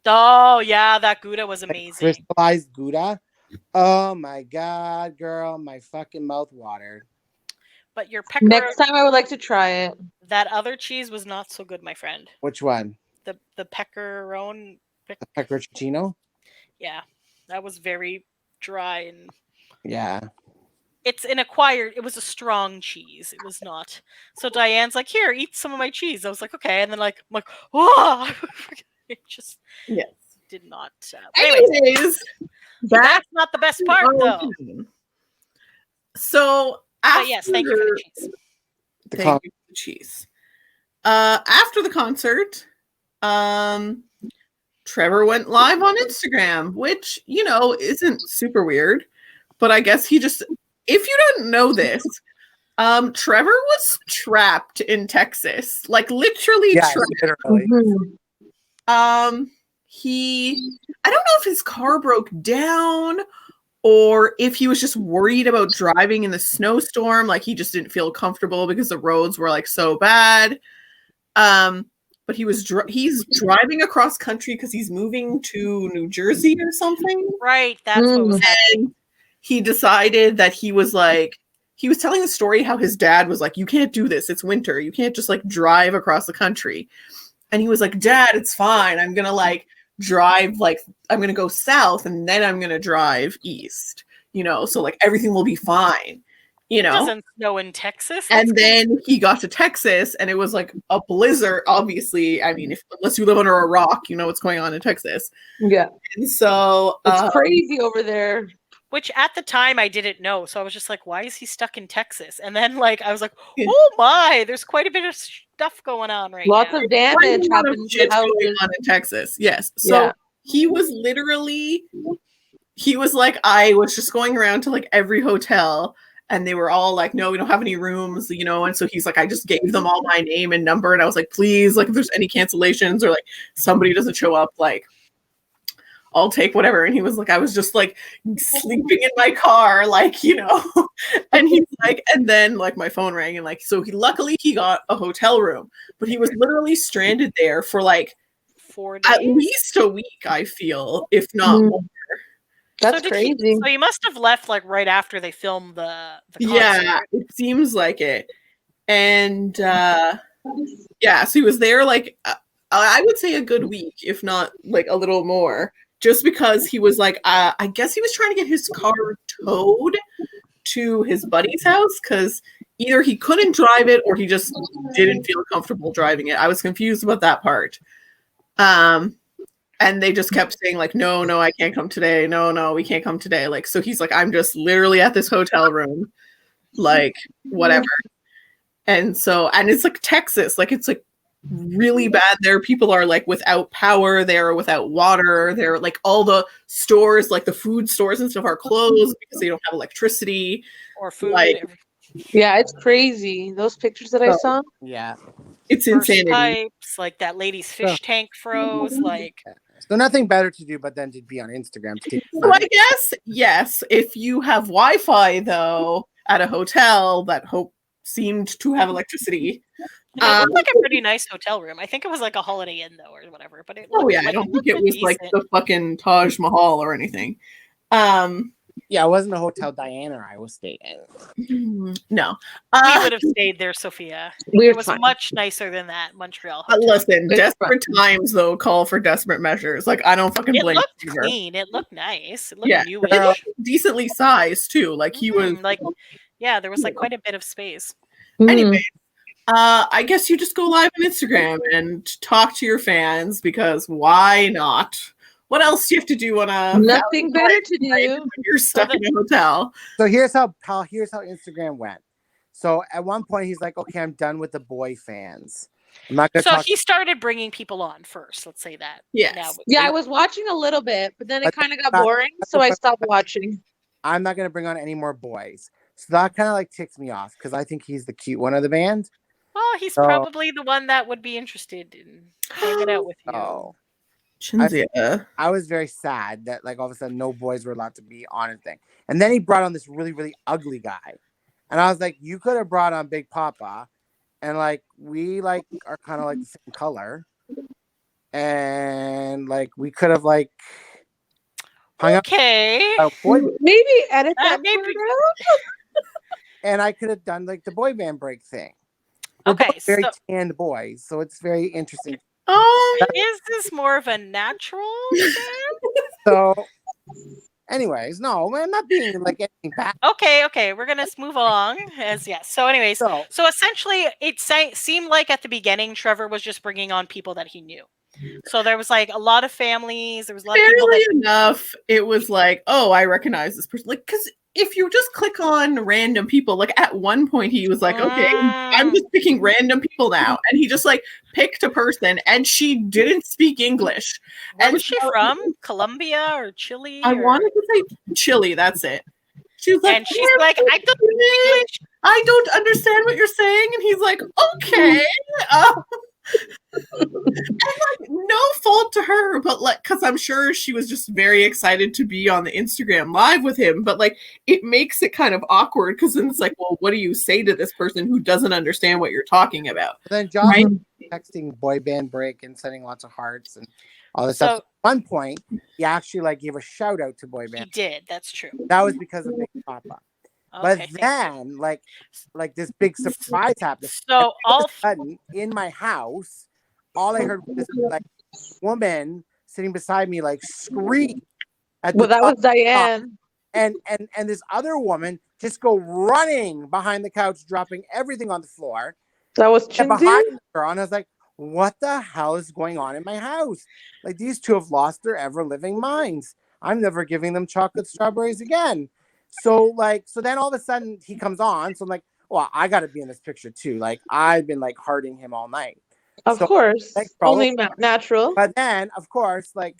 Oh yeah, that Gouda was amazing. Crystallized Gouda. Oh my god, girl, my fucking mouth watered. But your pepper. Next time I would like to try it. That other cheese was not so good, my friend. Which one? The peckerone. Peccorino? Yeah, that was very dry and. Yeah. It's an acquired. It was a strong cheese. It was not. So Diane's like, "Here, eat some of my cheese." I was like, "Okay," and then I'm like, "Whoa!" It just did not. Anyways, that's not the best part, though. So. Yes, thank you for the cheese. Thank you for the cheese. After the concert, Trevor went live on Instagram, which, isn't super weird. But I guess he just, if you don't know this, Trevor was trapped in Texas. Like, literally trapped. Literally. I don't know if his car broke down or if he was just worried about driving in the snowstorm, like he just didn't feel comfortable because the roads were like so bad. But he's driving across country because he's moving to New Jersey or something. Right, that's what was happening. He decided that he was telling the story how his dad was like, "You can't do this. It's winter. You can't just like drive across the country." And he was like, "Dad, it's fine. I'm gonna like drive, like I'm gonna go south and then I'm gonna drive east, so like everything will be fine." It doesn't snow in Texas. And then he got to Texas and it was like a blizzard. Obviously, I mean, unless you live under a rock, you know what's going on in Texas. Yeah. And so it's crazy over there. Which at the time I didn't know. So I was just like, why is he stuck in Texas? And then I was like, oh my, there's quite a bit of stuff going on right now. Lots of damage happened going on in Texas. Yes. So he was like, I was just going around to like every hotel and they were all like, "No, we don't have any rooms," and so he's like, I just gave them all my name and number and I was like, "Please, like if there's any cancellations or like somebody doesn't show up, like I'll take whatever." And he was like, I was just like sleeping in my car, like, and he's like, and then like my phone rang and like, so luckily he got a hotel room, but he was literally stranded there for like 4 days? At least a week, I feel, if not more. That's crazy. So he must have left like right after they filmed the concert. Yeah, it seems like it. And so he was there like, I would say a good week, if not like a little more. Just because he was like, I guess he was trying to get his car towed to his buddy's house because either he couldn't drive it or he just didn't feel comfortable driving it. I was confused about that part. And they just kept saying like, no, I can't come today. No, we can't come today. Like, so he's like, I'm just literally at this hotel room, like whatever. And so, and it's like Texas, like it's like really bad there. People are like without power, they're without water, they're like all the stores, like the food stores and stuff are closed because they don't have electricity or food. Like, yeah, it's crazy. Those pictures that I saw. Yeah. It's insanity. Pipes, like that lady's fish tank froze, like so nothing better to do but then to be on Instagram. So I guess yes, if you have Wi-Fi though at a hotel that seemed to have electricity. It looked like a pretty nice hotel room. I think it was like a Holiday Inn though, or whatever. But I don't think it was like the fucking Taj Mahal or anything. Yeah, it wasn't a Hotel Diana I was staying in. No. We would have stayed there, Sophia. It was much nicer than that Montreal hotel. Listen, desperate times, though, call for desperate measures. Like, I don't fucking blame you. It looked clean. It looked nice. It looked newish. It looked decently sized, too. Like, he was... like, yeah, there was, like, quite a bit of space. Anyway, I guess you just go live on Instagram and talk to your fans, because why not? What else do you have to do on a nothing better to do when you're stuck in a hotel? So here's how Instagram went. So at one point he's like, "Okay, I'm done with the boy fans. I'm not gonna." So he started bringing people on first. Let's say that. Yes. I was watching a little bit, but then it kind of got boring, so I stopped watching. I'm not gonna bring on any more boys. So that kind of like ticks me off because I think he's the cute one of the band. Oh, he's probably the one that would be interested in hanging out with you. Oh. Chinzia. I was very sad that like all of a sudden no boys were allowed to be on his thing. And then he brought on this really, really ugly guy. And I was like, you could have brought on Big Papa. And like we like are kind of like the same color. And like we could have like hung up. Maybe edit that maybe. And I could have done like the boy band break thing. We're very tanned boys, so it's very interesting. Is this more of a natural dance? So, anyways, no, I'm not being like anything bad. Okay, we're gonna move along. So, anyways, so essentially, it seemed like at the beginning, Trevor was just bringing on people that he knew. So there was like a lot of families. There was a lot of people. Enough. It was like, oh, I recognize this person. Like, because if you just click on random people, like at one point he was like, okay, I'm just picking random people now. And he just like picked a person and she didn't speak English. Where was she from? Colombia or Chile? I wanted to say Chile, that's it. She was like, and she's like, I don't understand what you're saying. And he's like, okay. And like no fault to her, but like because I'm sure she was just very excited to be on the Instagram live with him, but like it makes it kind of awkward because then it's like, well, what do you say to this person who doesn't understand what you're talking about? But then Josh was texting boy band break and sending lots of hearts and all this stuff. At one point he actually like gave a shout out to boy band. He did, that's true. That was because of Big Papa. But then like this big surprise happened. So all of a sudden in my house, all I heard was this like woman sitting beside me like scream. That was Diane. And this other woman just go running behind the couch, dropping everything on the floor. That was behind her, and I was like, what the hell is going on in my house? Like these two have lost their ever living minds. I'm never giving them chocolate strawberries again. So then all of a sudden he comes on. So I'm like, well, I got to be in this picture too. Like I've been like hearting him all night. Of course, only natural. But then, of course, like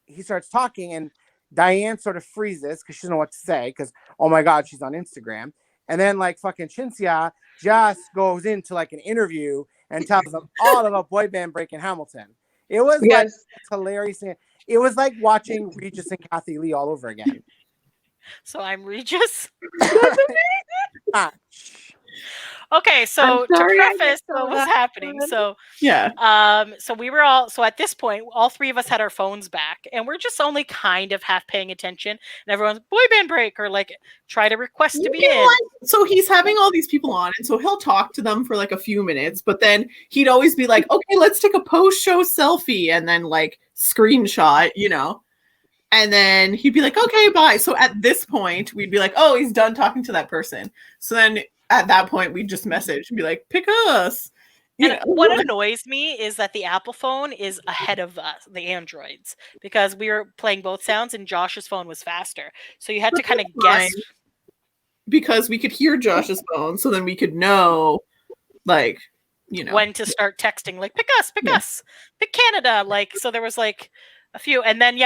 he starts talking, and Diane sort of freezes because she doesn't know what to say because oh my god, she's on Instagram. And then like fucking Chinzia just goes into like an interview and tells them all about boy band break in Hamilton. It was like hilarious. It was like watching Regis and Kathy Lee all over again. So I'm Regis. Okay, so to preface what was happening, so we were all at this point, all three of us had our phones back, and we're just only kind of half paying attention, and everyone's boy band break or like try to request to be in. So he's having all these people on, and so he'll talk to them for like a few minutes, but then he'd always be like, okay, let's take a post-show selfie, and then like screenshot, you know. And then he'd be like, okay, bye. So at this point, we'd be like, oh, he's done talking to that person. So then at that point, we'd just message and be like, pick us. And what annoys me is that the Apple phone is ahead of us, the Androids, because we were playing both sounds and Josh's phone was faster. So you had to kind of guess. Because we could hear Josh's phone. So then we could know, like, you know. When to start texting, like, pick us, pick Canada. Like, so there was like a few, and then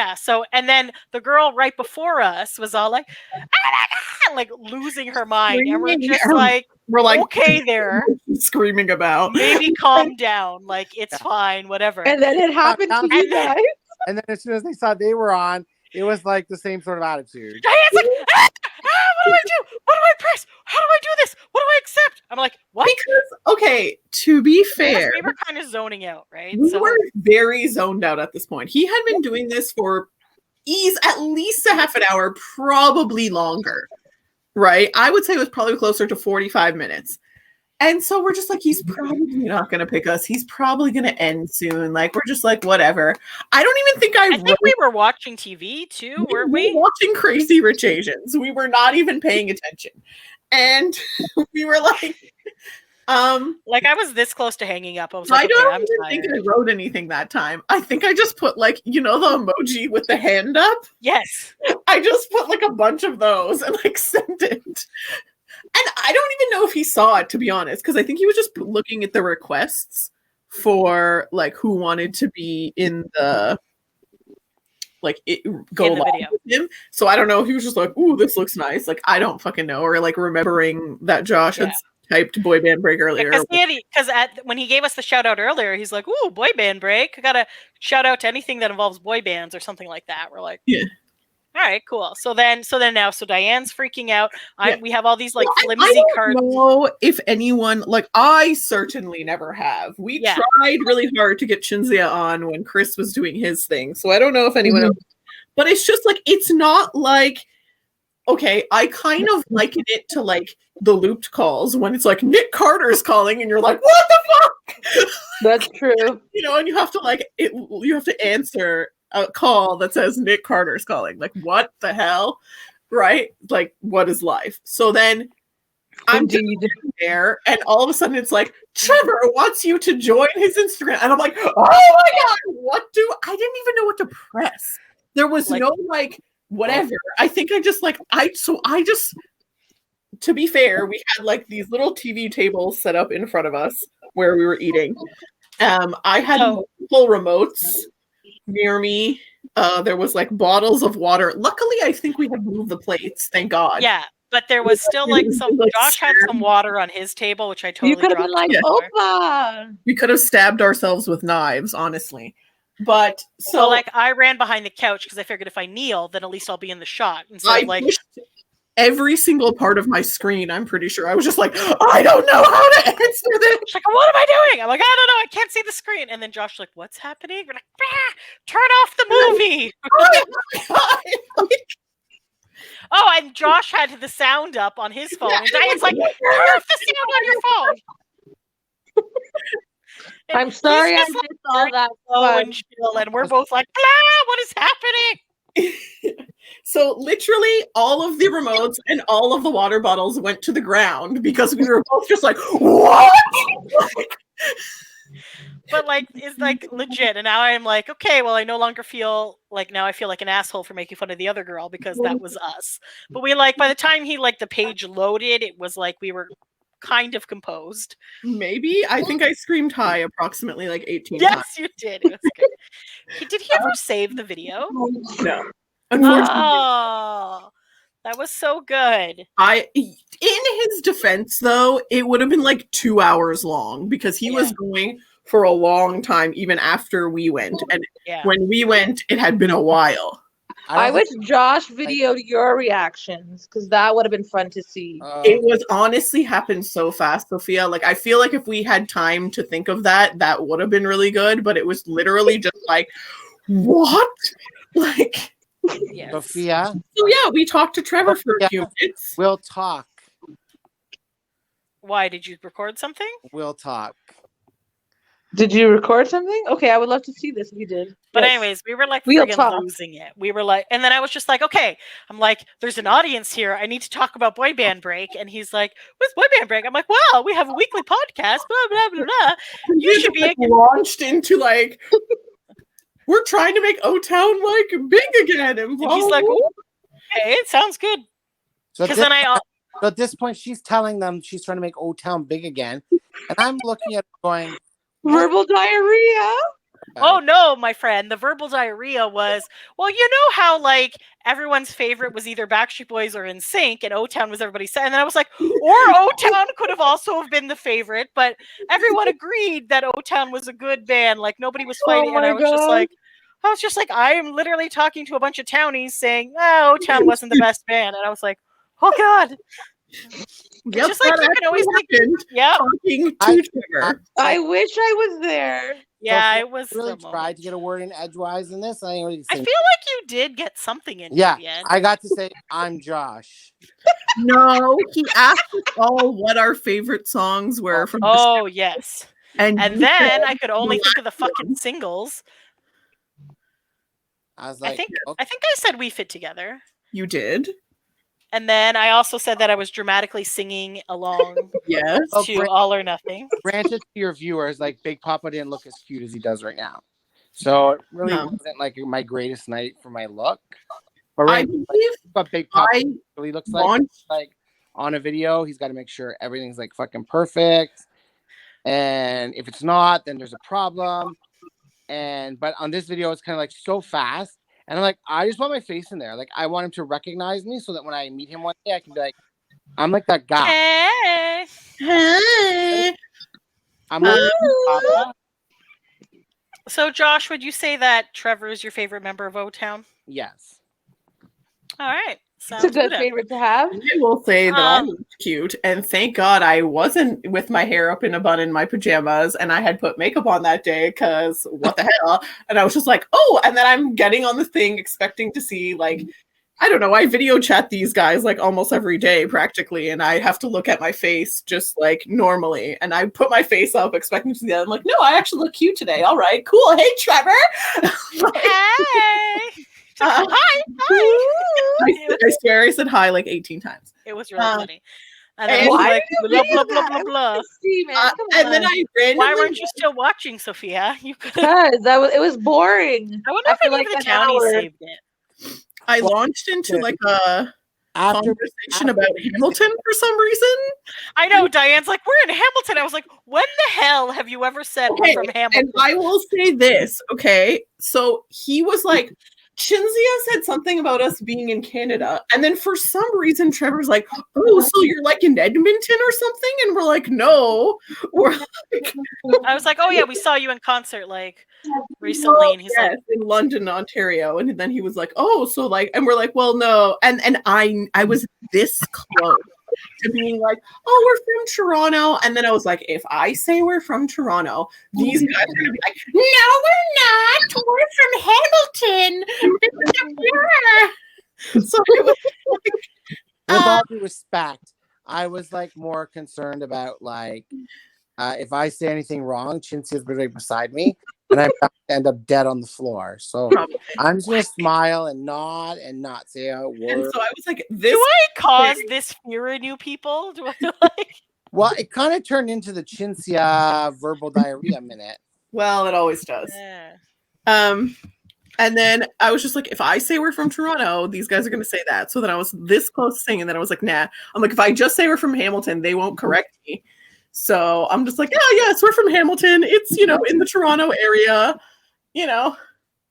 and then the girl right before us was all like, ah, like losing her mind, and we're just like, okay, there, screaming about, maybe calm down, like it's fine, whatever. And then it happened to you guys. And then as soon as they saw they were on, it was like the same sort of attitude. Diane's like, what do I do? What do I press? How do I do this? What do I accept? I'm like, what? Because, okay, to be fair, we were kind of zoning out, right? We were very zoned out at this point. He had been doing this for at least a half an hour, probably longer, right? I would say it was probably closer to 45 minutes. And so we're just like, he's probably not going to pick us. He's probably going to end soon. Like, we're just like, whatever. I don't even think I think we were watching TV too, weren't we? Watching Crazy Rich Asians. We were not even paying attention. And we were like, I was this close to hanging up. I was like, I don't even think I wrote anything that time. I think I just put like, you know, the emoji with the hand up? Yes. I just put like a bunch of those and like sent it. And I don't even know if he saw it, to be honest, because I think he was just looking at the requests for like who wanted to be in the go live with him. So I don't know if he was just like, "Ooh, this looks nice." Like I don't fucking know, or like remembering that Josh had typed boy band break earlier. Because when he gave us the shout out earlier, he's like, "Ooh, boy band break! I gotta shout out to anything that involves boy bands or something like that." We're like, yeah. All right, cool. So Diane's freaking out. We have all these like flimsy cards. I don't know if anyone, like, I certainly never have. We tried really hard to get Shinzia on when Chris was doing his thing, so I don't know if anyone else. But it's just like, it's not like, okay, I kind of liken it to like the looped calls when it's like Nick Carter's calling and you're like, what the fuck? That's true. You know, and you have to answer a call that says Nick Carter's calling. Like, what the hell? Right? Like, what is life? So then I'm just there, and all of a sudden it's like, Trevor wants you to join his Instagram. And I'm like, oh my God, I didn't even know what to press. There was no like, whatever. I think I just like, to be fair, we had like these little TV tables set up in front of us where we were eating. I had multiple remotes near me. There was like bottles of water. Luckily, I think we had moved the plates. Thank God. Yeah, but there was still like some. Josh had some water on his table, which I totally. You could have been like, Opa. We could have stabbed ourselves with knives, honestly. But so like, I ran behind the couch because I figured if I kneel, then at least I'll be in the shot. Instead of like every single part of my screen, I'm pretty sure I was just like, I don't know how to answer this. She's like, what am I doing? I'm like, I don't know, I can't see the screen. And then Josh's like, what's happening? We're like, turn off the movie. Oh, and Josh had the sound up on his phone, and Diane's like, turn off the sound on your phone. I'm sorry I missed all that. And we're both like, what is happening? So literally all of the remotes and all of the water bottles went to the ground because we were both just like, what? But like, it's like legit. And now I'm like, okay, well, I no longer feel like, now I feel like an asshole for making fun of the other girl because that was us. But we like, by the time the page loaded, it was like we were kind of composed. Maybe. I think I screamed hi approximately like 18 times. Yes, you did. It was good. Did he ever save the video? No. Unfortunately. Oh, that was so good. In his defense, though, it would have been like 2 hours long because he was going for a long time even after we went. And when we went, it had been a while. I wish Josh videoed your reactions because that would have been fun to see. It was honestly happened so fast, Sophia. Like, I feel like if we had time to think of that would have been really good. But it was literally just like, what? Like, yes. Sophia. So yeah, we talked to Trevor for a few minutes. We'll talk. Why, did you record something? We'll talk. Did you record something? Okay, I would love to see this if you did. But anyways, we were like friggin' losing it. We were like, and then I was just like, okay, I'm like, there's an audience here. I need to talk about Boy Band Break. And he's like, what's Boy Band Break? I'm like, well, we have a weekly podcast, blah, blah, blah, blah. You should be launched into like, we're trying to make O-Town like big again. And he's like, okay, it sounds good. Because then at this point, she's telling them she's trying to make O-Town big again. And I'm looking at her going, verbal diarrhea? Oh no, my friend. The verbal diarrhea was, well, you know how like everyone's favorite was either Backstreet Boys or NSYNC, and O-Town was everybody's set. And then I was like, or O-Town could have also have been the favorite, but everyone agreed that O-Town was a good band. Like nobody was fighting, and I was just like, I am literally talking to a bunch of townies saying, O-Town wasn't the best band, and I was like, oh God. Yep, just like you can always I wish I was there. Yeah, I was really tried to get a word in edgewise in this. I feel like you did get something in. Yeah, the end. I got to say I'm Josh. No, he asked us all what our favorite songs were from. Oh yes, and then I could only think of the fucking one. Singles. I was like, I think I said We Fit Together. You did. And then I also said that I was dramatically singing along to All or Nothing. Granted to your viewers, like Big Papa didn't look as cute as he does right now. So it really wasn't like my greatest night for my look. But right, what Big Papa really looks like on a video, he's got to make sure everything's like fucking perfect. And if it's not, then there's a problem. But on this video, it's kind of like so fast. And I'm like, I just want my face in there. Like, I want him to recognize me so that when I meet him one day, I can be like, I'm like that guy. Hey. I'm like Papa. So, Josh, would you say that Trevor is your favorite member of O-Town? Yes. All right. It's a good favorite to have. I will say that I looked cute, and thank God I wasn't with my hair up in a bun in my pajamas, and I had put makeup on that day, because what the hell? And I was just like, oh, and then I'm getting on the thing expecting to see, like, I don't know, I video chat these guys like almost every day practically, and I have to look at my face just like normally, and I put my face up expecting to see that. I'm like, no, I actually look cute today. All right, cool. Hey, Trevor. Hey. Hi. I swear I said hi like 18 times. It was really funny. And then why like, blah, blah, blah, blah, blah. And then I randomly... Why weren't you still watching, Sophia? You could. Because it was boring. I wonder if any of the townies saved it. I launched into like a conversation about Hamilton for some reason. I know, Diane's like, we're in Hamilton. I was like, when the hell have you ever said we're from Hamilton? And I will say this, okay? So he was like, Chinzia said something about us being in Canada. And then for some reason, Trevor's like, oh, so you're like in Edmonton or something? And we're like, no. We're like... I was like, oh yeah, we saw you in concert like recently. And he's like, in London, Ontario. And then he was like, oh, so like, and we're like, well, no. And I was this close to being like, oh, we're from Toronto. And then I was like, if I say we're from Toronto, these guys are gonna be like, no, we're not. We're from Hamilton. So it was like, with all due respect, I was like more concerned about like if I say anything wrong, Chinzia's right beside me, and I end up dead on the floor. So I'm just gonna smile and nod and not say a word. And so I was like, "This do I cause this fear in you people? Do I like?" Well, it kind of turned into the Chinzia verbal diarrhea minute. Well, it always does. Yeah. And then I was just like, if I say we're from Toronto, these guys are going to say that. So then I was this close to saying, and then I was like, nah. I'm like, if I just say we're from Hamilton, they won't correct me. So I'm just like, yeah, yes, we're from Hamilton. It's, in the Toronto area,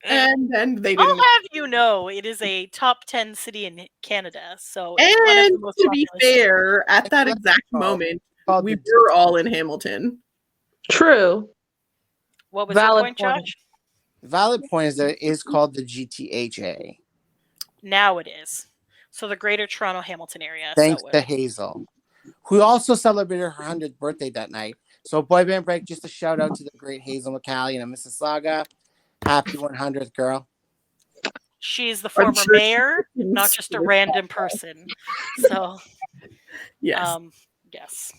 and then they didn't. I'll have you know, it is a top 10 city in Canada. So, and to be fair, at that exact moment, we were all in Hamilton. True. What was the point, Josh? Valid point is that it is called the GTHA. Now it is. So the Greater Toronto Hamilton area. Thanks to Hazel, who also celebrated her 100th birthday that night. So Boy Band Break, just a shout out to the great Hazel McCallie in Mississauga. Happy 100th, girl. She's the former mayor, not just a random person. So, yes. Yes.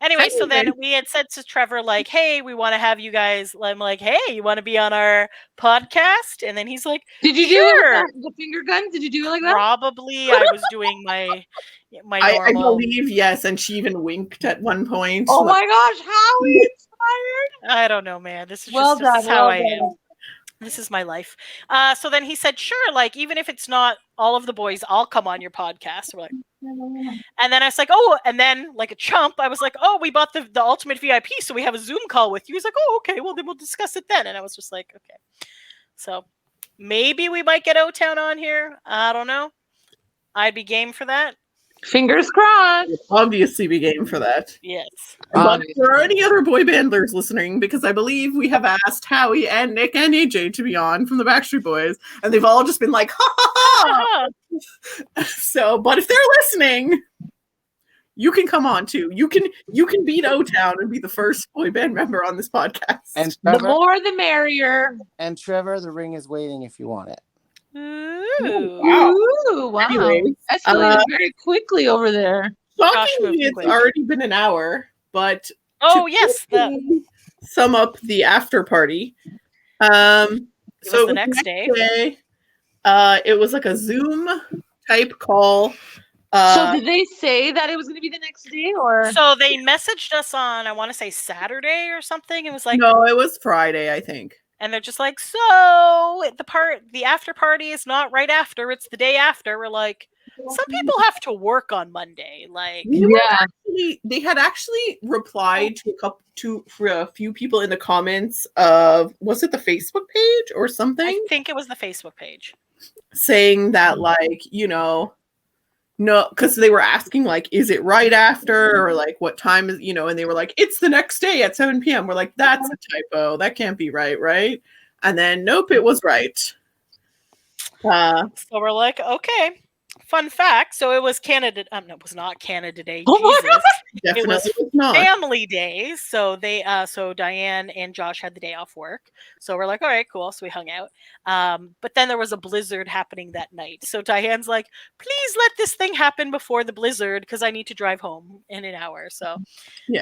Anyway, so then we had said to Trevor, like, hey, we want to have you guys. I'm like, hey, you want to be on our podcast? And then he's like, did you do it with the finger gun? Did you do it like that? Probably. I was doing my normal. I believe, yes. And she even winked at one point. Oh my gosh, how inspired. I don't know, man. This is just how I am. This is my life. So then he said, sure, like, even if it's not all of the boys, I'll come on your podcast. We're like, and then I was like, oh, and then like a chump, I was like, oh, we bought the ultimate VIP, so we have a Zoom call with you. He's like, oh, okay, well, then we'll discuss it then. And I was just like, okay. So maybe we might get O-Town on here. I don't know. I'd be game for that. Fingers crossed. Obviously be game for that. Yes. But if there are any other boy bandlers listening, because I believe we have asked Howie and Nick and AJ to be on from the Backstreet Boys, and they've all just been like, ha ha ha. So, but if they're listening, you can come on too. You can beat O-Town and be the first boy band member on this podcast. And Trevor, the more the merrier. And Trevor, the ring is waiting if you want it. Ooh, wow. Anyways, escalated very quickly over there. Shockingly, it's already been an hour, but yes, sum up the after party. So the next day, it was like a Zoom type call. So did they say that it was going to be the next day, or? So they messaged us on, I want to say Saturday or something. It was like, no, it was Friday, I think. And they're just like, so the after party is not right after; it's the day after. We're like, some people have to work on Monday. Like, they had actually replied to a few people in the comments of, was it the Facebook page or something? I think it was the Facebook page, saying that, like, no, because they were asking like, is it right after or like what time is, and they were like, it's the next day at 7 p.m. We're like, that's a typo. That can't be right? And then nope, it was right. So we're like, okay. Fun fact. So it was Canada. No, it was not Canada Day. Oh Jesus. It was not. Family Day. So they, so Diane and Josh had the day off work. So we're like, all right, cool. So we hung out. But then there was a blizzard happening that night. So Diane's like, please let this thing happen before the blizzard because I need to drive home in an hour. So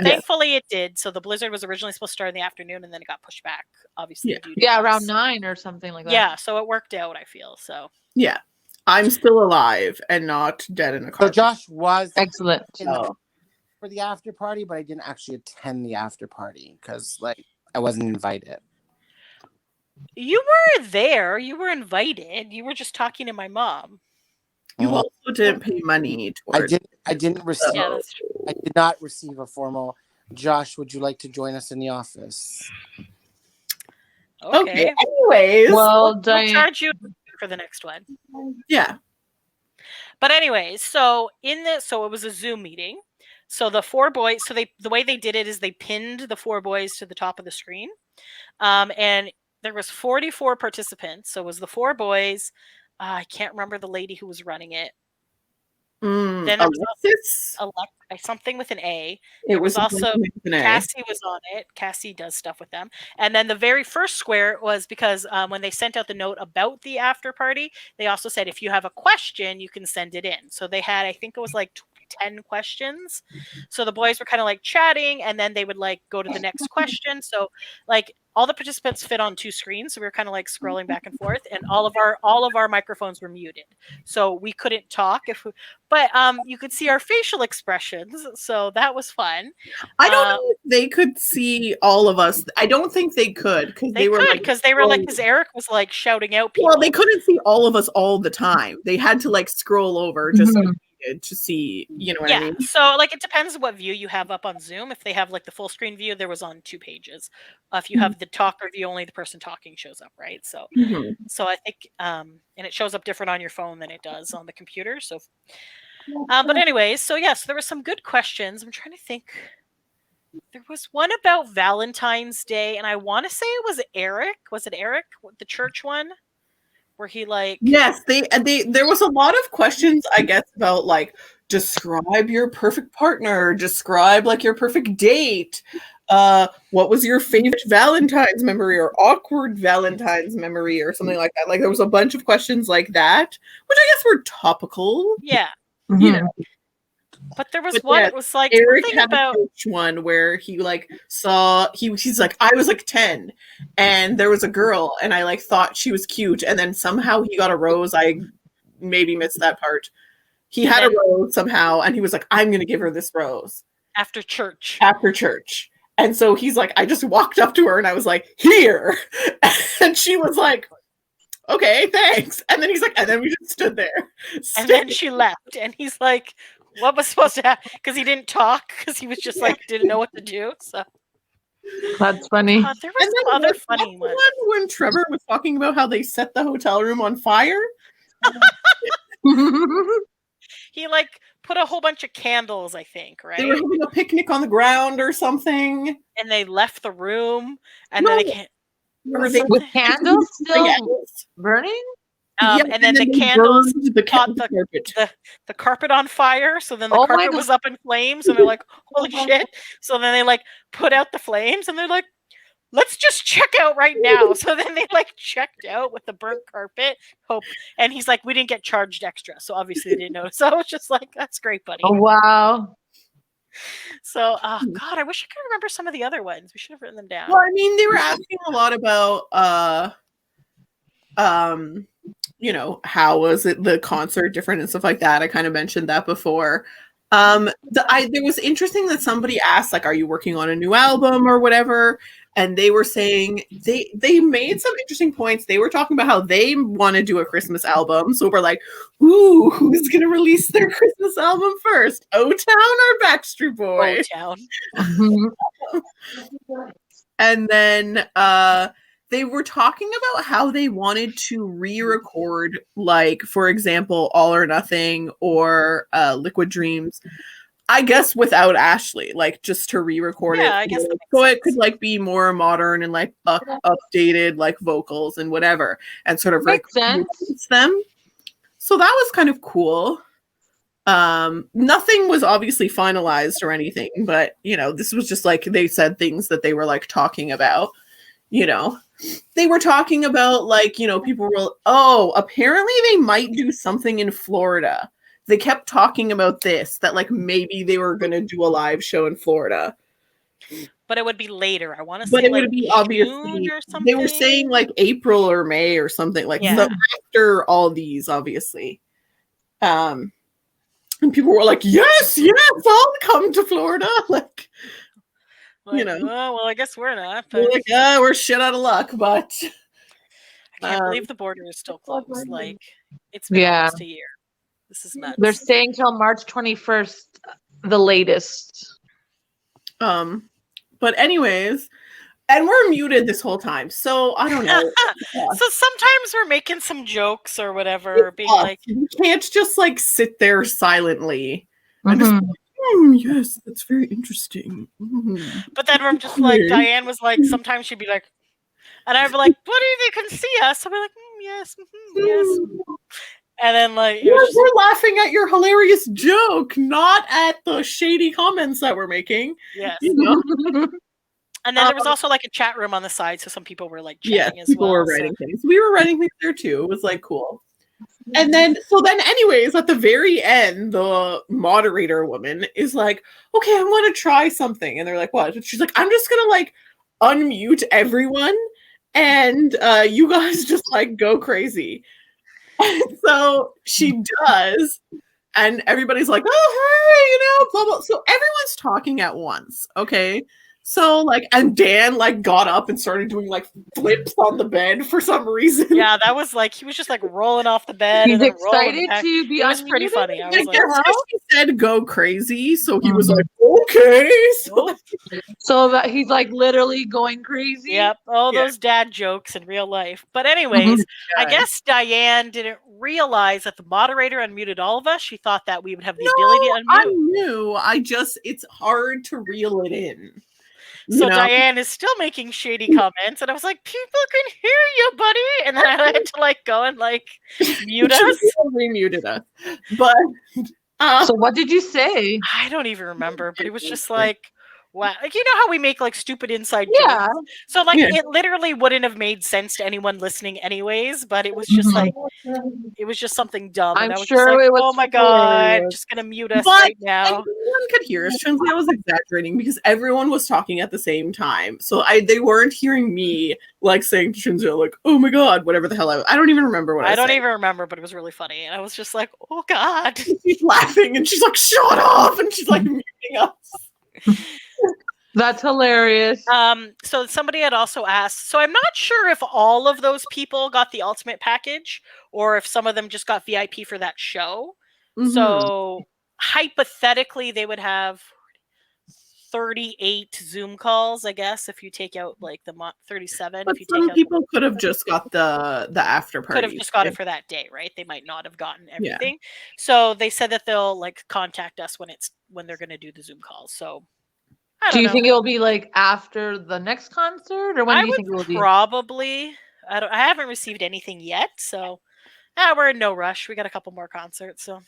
thankfully it did. So the blizzard was originally supposed to start in the afternoon and then it got pushed back, obviously. Around 9 or something like that. Yeah. So it worked out, I feel. So yeah. I'm still alive and not dead in a car. So Josh was excellent for the after party, but I didn't actually attend the after party because like I wasn't invited. You were there. You were invited. You were just talking to my mom. You also didn't pay money towards. I didn't receive. Yeah, that's true. I did not receive a formal. Josh, would you like to join us in the office? Okay. Anyways, well, Diane, we'll charge you for the next one. Yeah. But anyways, so it was a Zoom meeting. So the 4 boys, the way they did it is they pinned the 4 boys to the top of the screen. And there was 44 participants. So it was the 4 boys. I can't remember the lady who was running it. Then there was something with an A. It was also Cassie was on it. Cassie does stuff with them. And then the very first square was because when they sent out the note about the after party, they also said if you have a question, you can send it in. So they had, I think it was like 10 questions. So the boys were kind of like chatting and then they would like go to the next question. So like all the participants fit on 2 screens. So we were kind of like scrolling back and forth and all of our microphones were muted. So we couldn't talk but you could see our facial expressions. So that was fun. I don't know if they could see all of us. I don't think they could because they were because Eric was like shouting out people. Well, they couldn't see all of us all the time. They had to like scroll over just to see, what I mean? So like it depends what view you have up on Zoom. If they have like the full screen view, there was on 2 pages. If you have the talker view, only the person talking shows up, right? So so I think and it shows up different on your phone than it does on the computer. So but anyways, so yes, there were some good questions. I'm trying to think. There was one about Valentine's Day, and I want to say it was Eric. Was it Eric, the church one? Where he like yes, they there was a lot of questions, I guess, about like describe your perfect partner, describe like your perfect date, what was your favorite Valentine's memory or awkward Valentine's memory or something like that. Like there was a bunch of questions like that, which I guess were topical. Yeah. But there was one. It was like Eric had about one where he like saw he's like I was like 10 and there was a girl and I like thought she was cute and then somehow he got a rose. I maybe missed that part. He had a rose somehow and he was like I'm gonna give her this rose after church. And so he's like I just walked up to her and I was like here and she was like okay thanks and then he's like and then we just stood there and then she left and he's like what was supposed to happen? Because he didn't talk because he was just like didn't know what to do. So that's funny. There was some other funny one when Trevor was talking about how they set the hotel room on fire. He like put a whole bunch of candles, I think, right? They were having a picnic on the ground or something, and they left the room, and then they can't. With candles still burning. And then the candles caught the carpet on fire. So then the carpet was up in flames, and they're like, "Holy shit!" So then they like put out the flames, and they're like, "Let's just check out right now." So then they like checked out with the burnt carpet. And he's like, "We didn't get charged extra, so obviously they didn't notice." So I was just like, "That's great, buddy." Oh wow. So, God, I wish I could remember some of the other ones. We should have written them down. Well, I mean, they were asking a lot about how was it the concert different and stuff like that. I kind of mentioned that before. There was interesting that somebody asked like, are you working on a new album or whatever? And they were saying they made some interesting points. They were talking about how they want to do a Christmas album. So we're like, ooh, who's going to release their Christmas album first? O-Town or Backstreet Boys? O-Town. And then they were talking about how they wanted to re-record, like, for example, All or Nothing or Liquid Dreams, I guess without Ashley, like just to re-record it. I guess so it could like be more modern and like updated like vocals and whatever, and sort of makes sense them. So that was kind of cool. Nothing was obviously finalized or anything, but you know, this was just like they said things that they were like talking about. You know, they were talking about like, you know, people were, apparently they might do something in Florida. They kept talking about this, that like maybe they were going to do a live show in Florida. But it would be later. I want to say, but it like, would be obviously or something. They were saying like April or May or something, like so after all these, obviously. And people were like, yes, I'll come to Florida. Like, you know, well, I guess we're not. But... We're like, we're shit out of luck, but I can't believe the border is still closed. Like, it's been almost a year. This is nuts. They're staying till March 21st, the latest. But anyways, and we're muted this whole time, so I don't know. So sometimes we're making some jokes or whatever, being like, you can't just like sit there silently and just like, yes, that's very interesting. But then we're just like, Diane was like, sometimes she'd be like, and I'd be like, what if they can see us? I'd be like, yes, yes. And then like we're laughing at your hilarious joke, not at the shady comments that we're making. Yes. You know? And then there was also like a chat room on the side, so some people were like chatting as well. People were writing things. We were writing things there too. It was like cool. And then anyways, at the very end, the moderator woman is like, okay, I want to try something. And they're like, what? And she's like, I'm just gonna like unmute everyone and you guys just like go crazy. And so she does, and everybody's like, oh, hey, you know, blah, blah. So everyone's talking at once, okay? So, like, and Dan, like, got up and started doing, like, flips on the bed for some reason. Yeah, that was, like, he was just, like, rolling off the bed. He's excited to be It was pretty funny. I was like, she said go crazy, so he was like, okay. So that he's, like, literally going crazy? Yep, all those dad jokes in real life. But anyways, I guess Diane didn't realize that the moderator unmuted all of us. She thought that we would have the ability to unmute. I knew. It's hard to reel it in. So Diane is still making shady comments, and I was like, "People can hear you, buddy!" And then I had to like go and like mute us. Remuted us, but so what did you say? I don't even remember, but it was just like, wow, like you know how we make like stupid inside jokes. So like it literally wouldn't have made sense to anyone listening, anyways. But it was just like it was just something dumb. I'm and I was sure just like, it was. Oh my god, just gonna mute us right now. Everyone could hear us. Turns out I was exaggerating because everyone was talking at the same time, so they weren't hearing me like saying to Shinzo like, "Oh my god," whatever the hell I don't even remember what I don't said. even remember, but it was really funny, and I was just like, "Oh god!" She's laughing, and she's like, "Shut up!" and she's like muting us. That's hilarious. So somebody had also asked, so I'm not sure if all of those people got the ultimate package or if some of them just got VIP for that show. So hypothetically, they would have 38 Zoom calls, I guess, if you take out like the 37. But if you some take out people could have just got the after party. Could have just got it for that day, right? They might not have gotten everything. So they said that they'll like contact us when they're going to do the Zoom calls. So do you think it will be like after the next concert, or when do you think it will be? Probably. I haven't received anything yet, so we're in no rush. We got a couple more concerts, so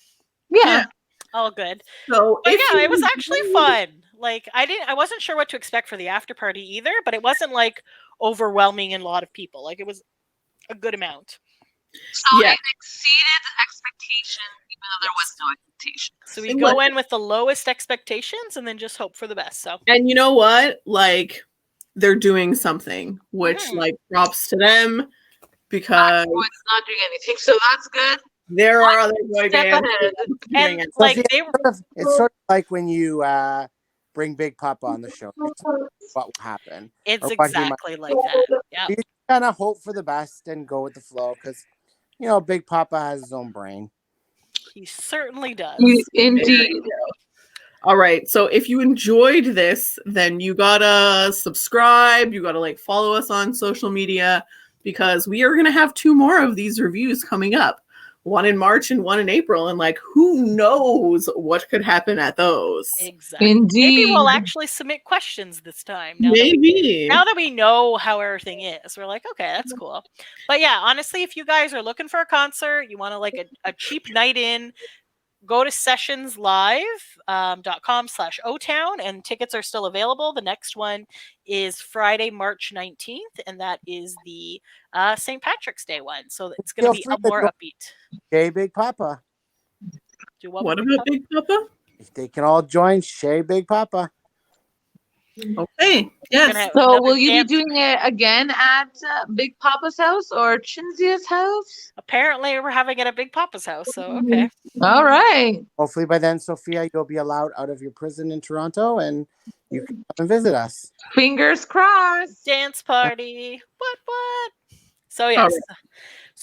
yeah. All good. So it was actually fun. Like I wasn't sure what to expect for the after party either, but it wasn't like overwhelming in a lot of people. Like it was a good amount. So it exceeded expectation, even though there was no expectation. So we go in with the lowest expectations and then just hope for the best. So and you know what? Like they're doing something, which like props to them because it's not doing anything. So that's good. There are other boy bands. And like it's sort of like when you bring Big Papa on the show. What will happen? It's exactly like that. Yeah. You kind of hope for the best and go with the flow because you know Big Papa has his own brain. He certainly does. Indeed. All right. So if you enjoyed this, then you gotta subscribe. You gotta like follow us on social media because we are gonna have 2 more of these reviews coming up. One in March and one in April. And like, who knows what could happen at those? Exactly. Indeed. Maybe we'll actually submit questions this time. Now that we know how everything is, we're like, okay, that's cool. But yeah, honestly, if you guys are looking for a concert, you want to like a cheap night in, go to sessionslive.com/otown and tickets are still available. The next one is Friday, March 19th, and that is the St. Patrick's Day one. So it's going to be more upbeat. Hey, Big Papa. What about Big Papa? If they can all join, Shay Big Papa. Okay. Yes. So will you be doing it again at Big Papa's house or Chinzia's house? Apparently, we're having it at Big Papa's house. So okay. All right. Hopefully by then, Sophia, you'll be allowed out of your prison in Toronto and you can come and visit us. Fingers crossed. Dance party. What? So yes.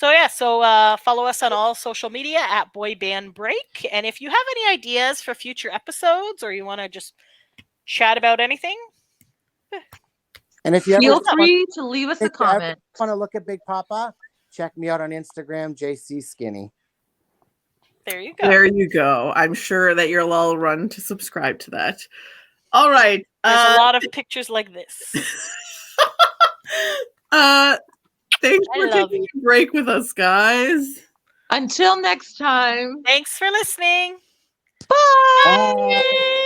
Right. So follow us on all social media at Boy Band Break. And if you have any ideas for future episodes or you want to just chat about anything, and if you feel free to leave us a comment. If you want to look at Big Papa, check me out on Instagram, JC Skinny. There you go. There you go. I'm sure that you'll all run to subscribe to that. All right. There's a lot of pictures like this. Thanks for taking a break with us, guys. Until next time. Thanks for listening. Bye. Bye.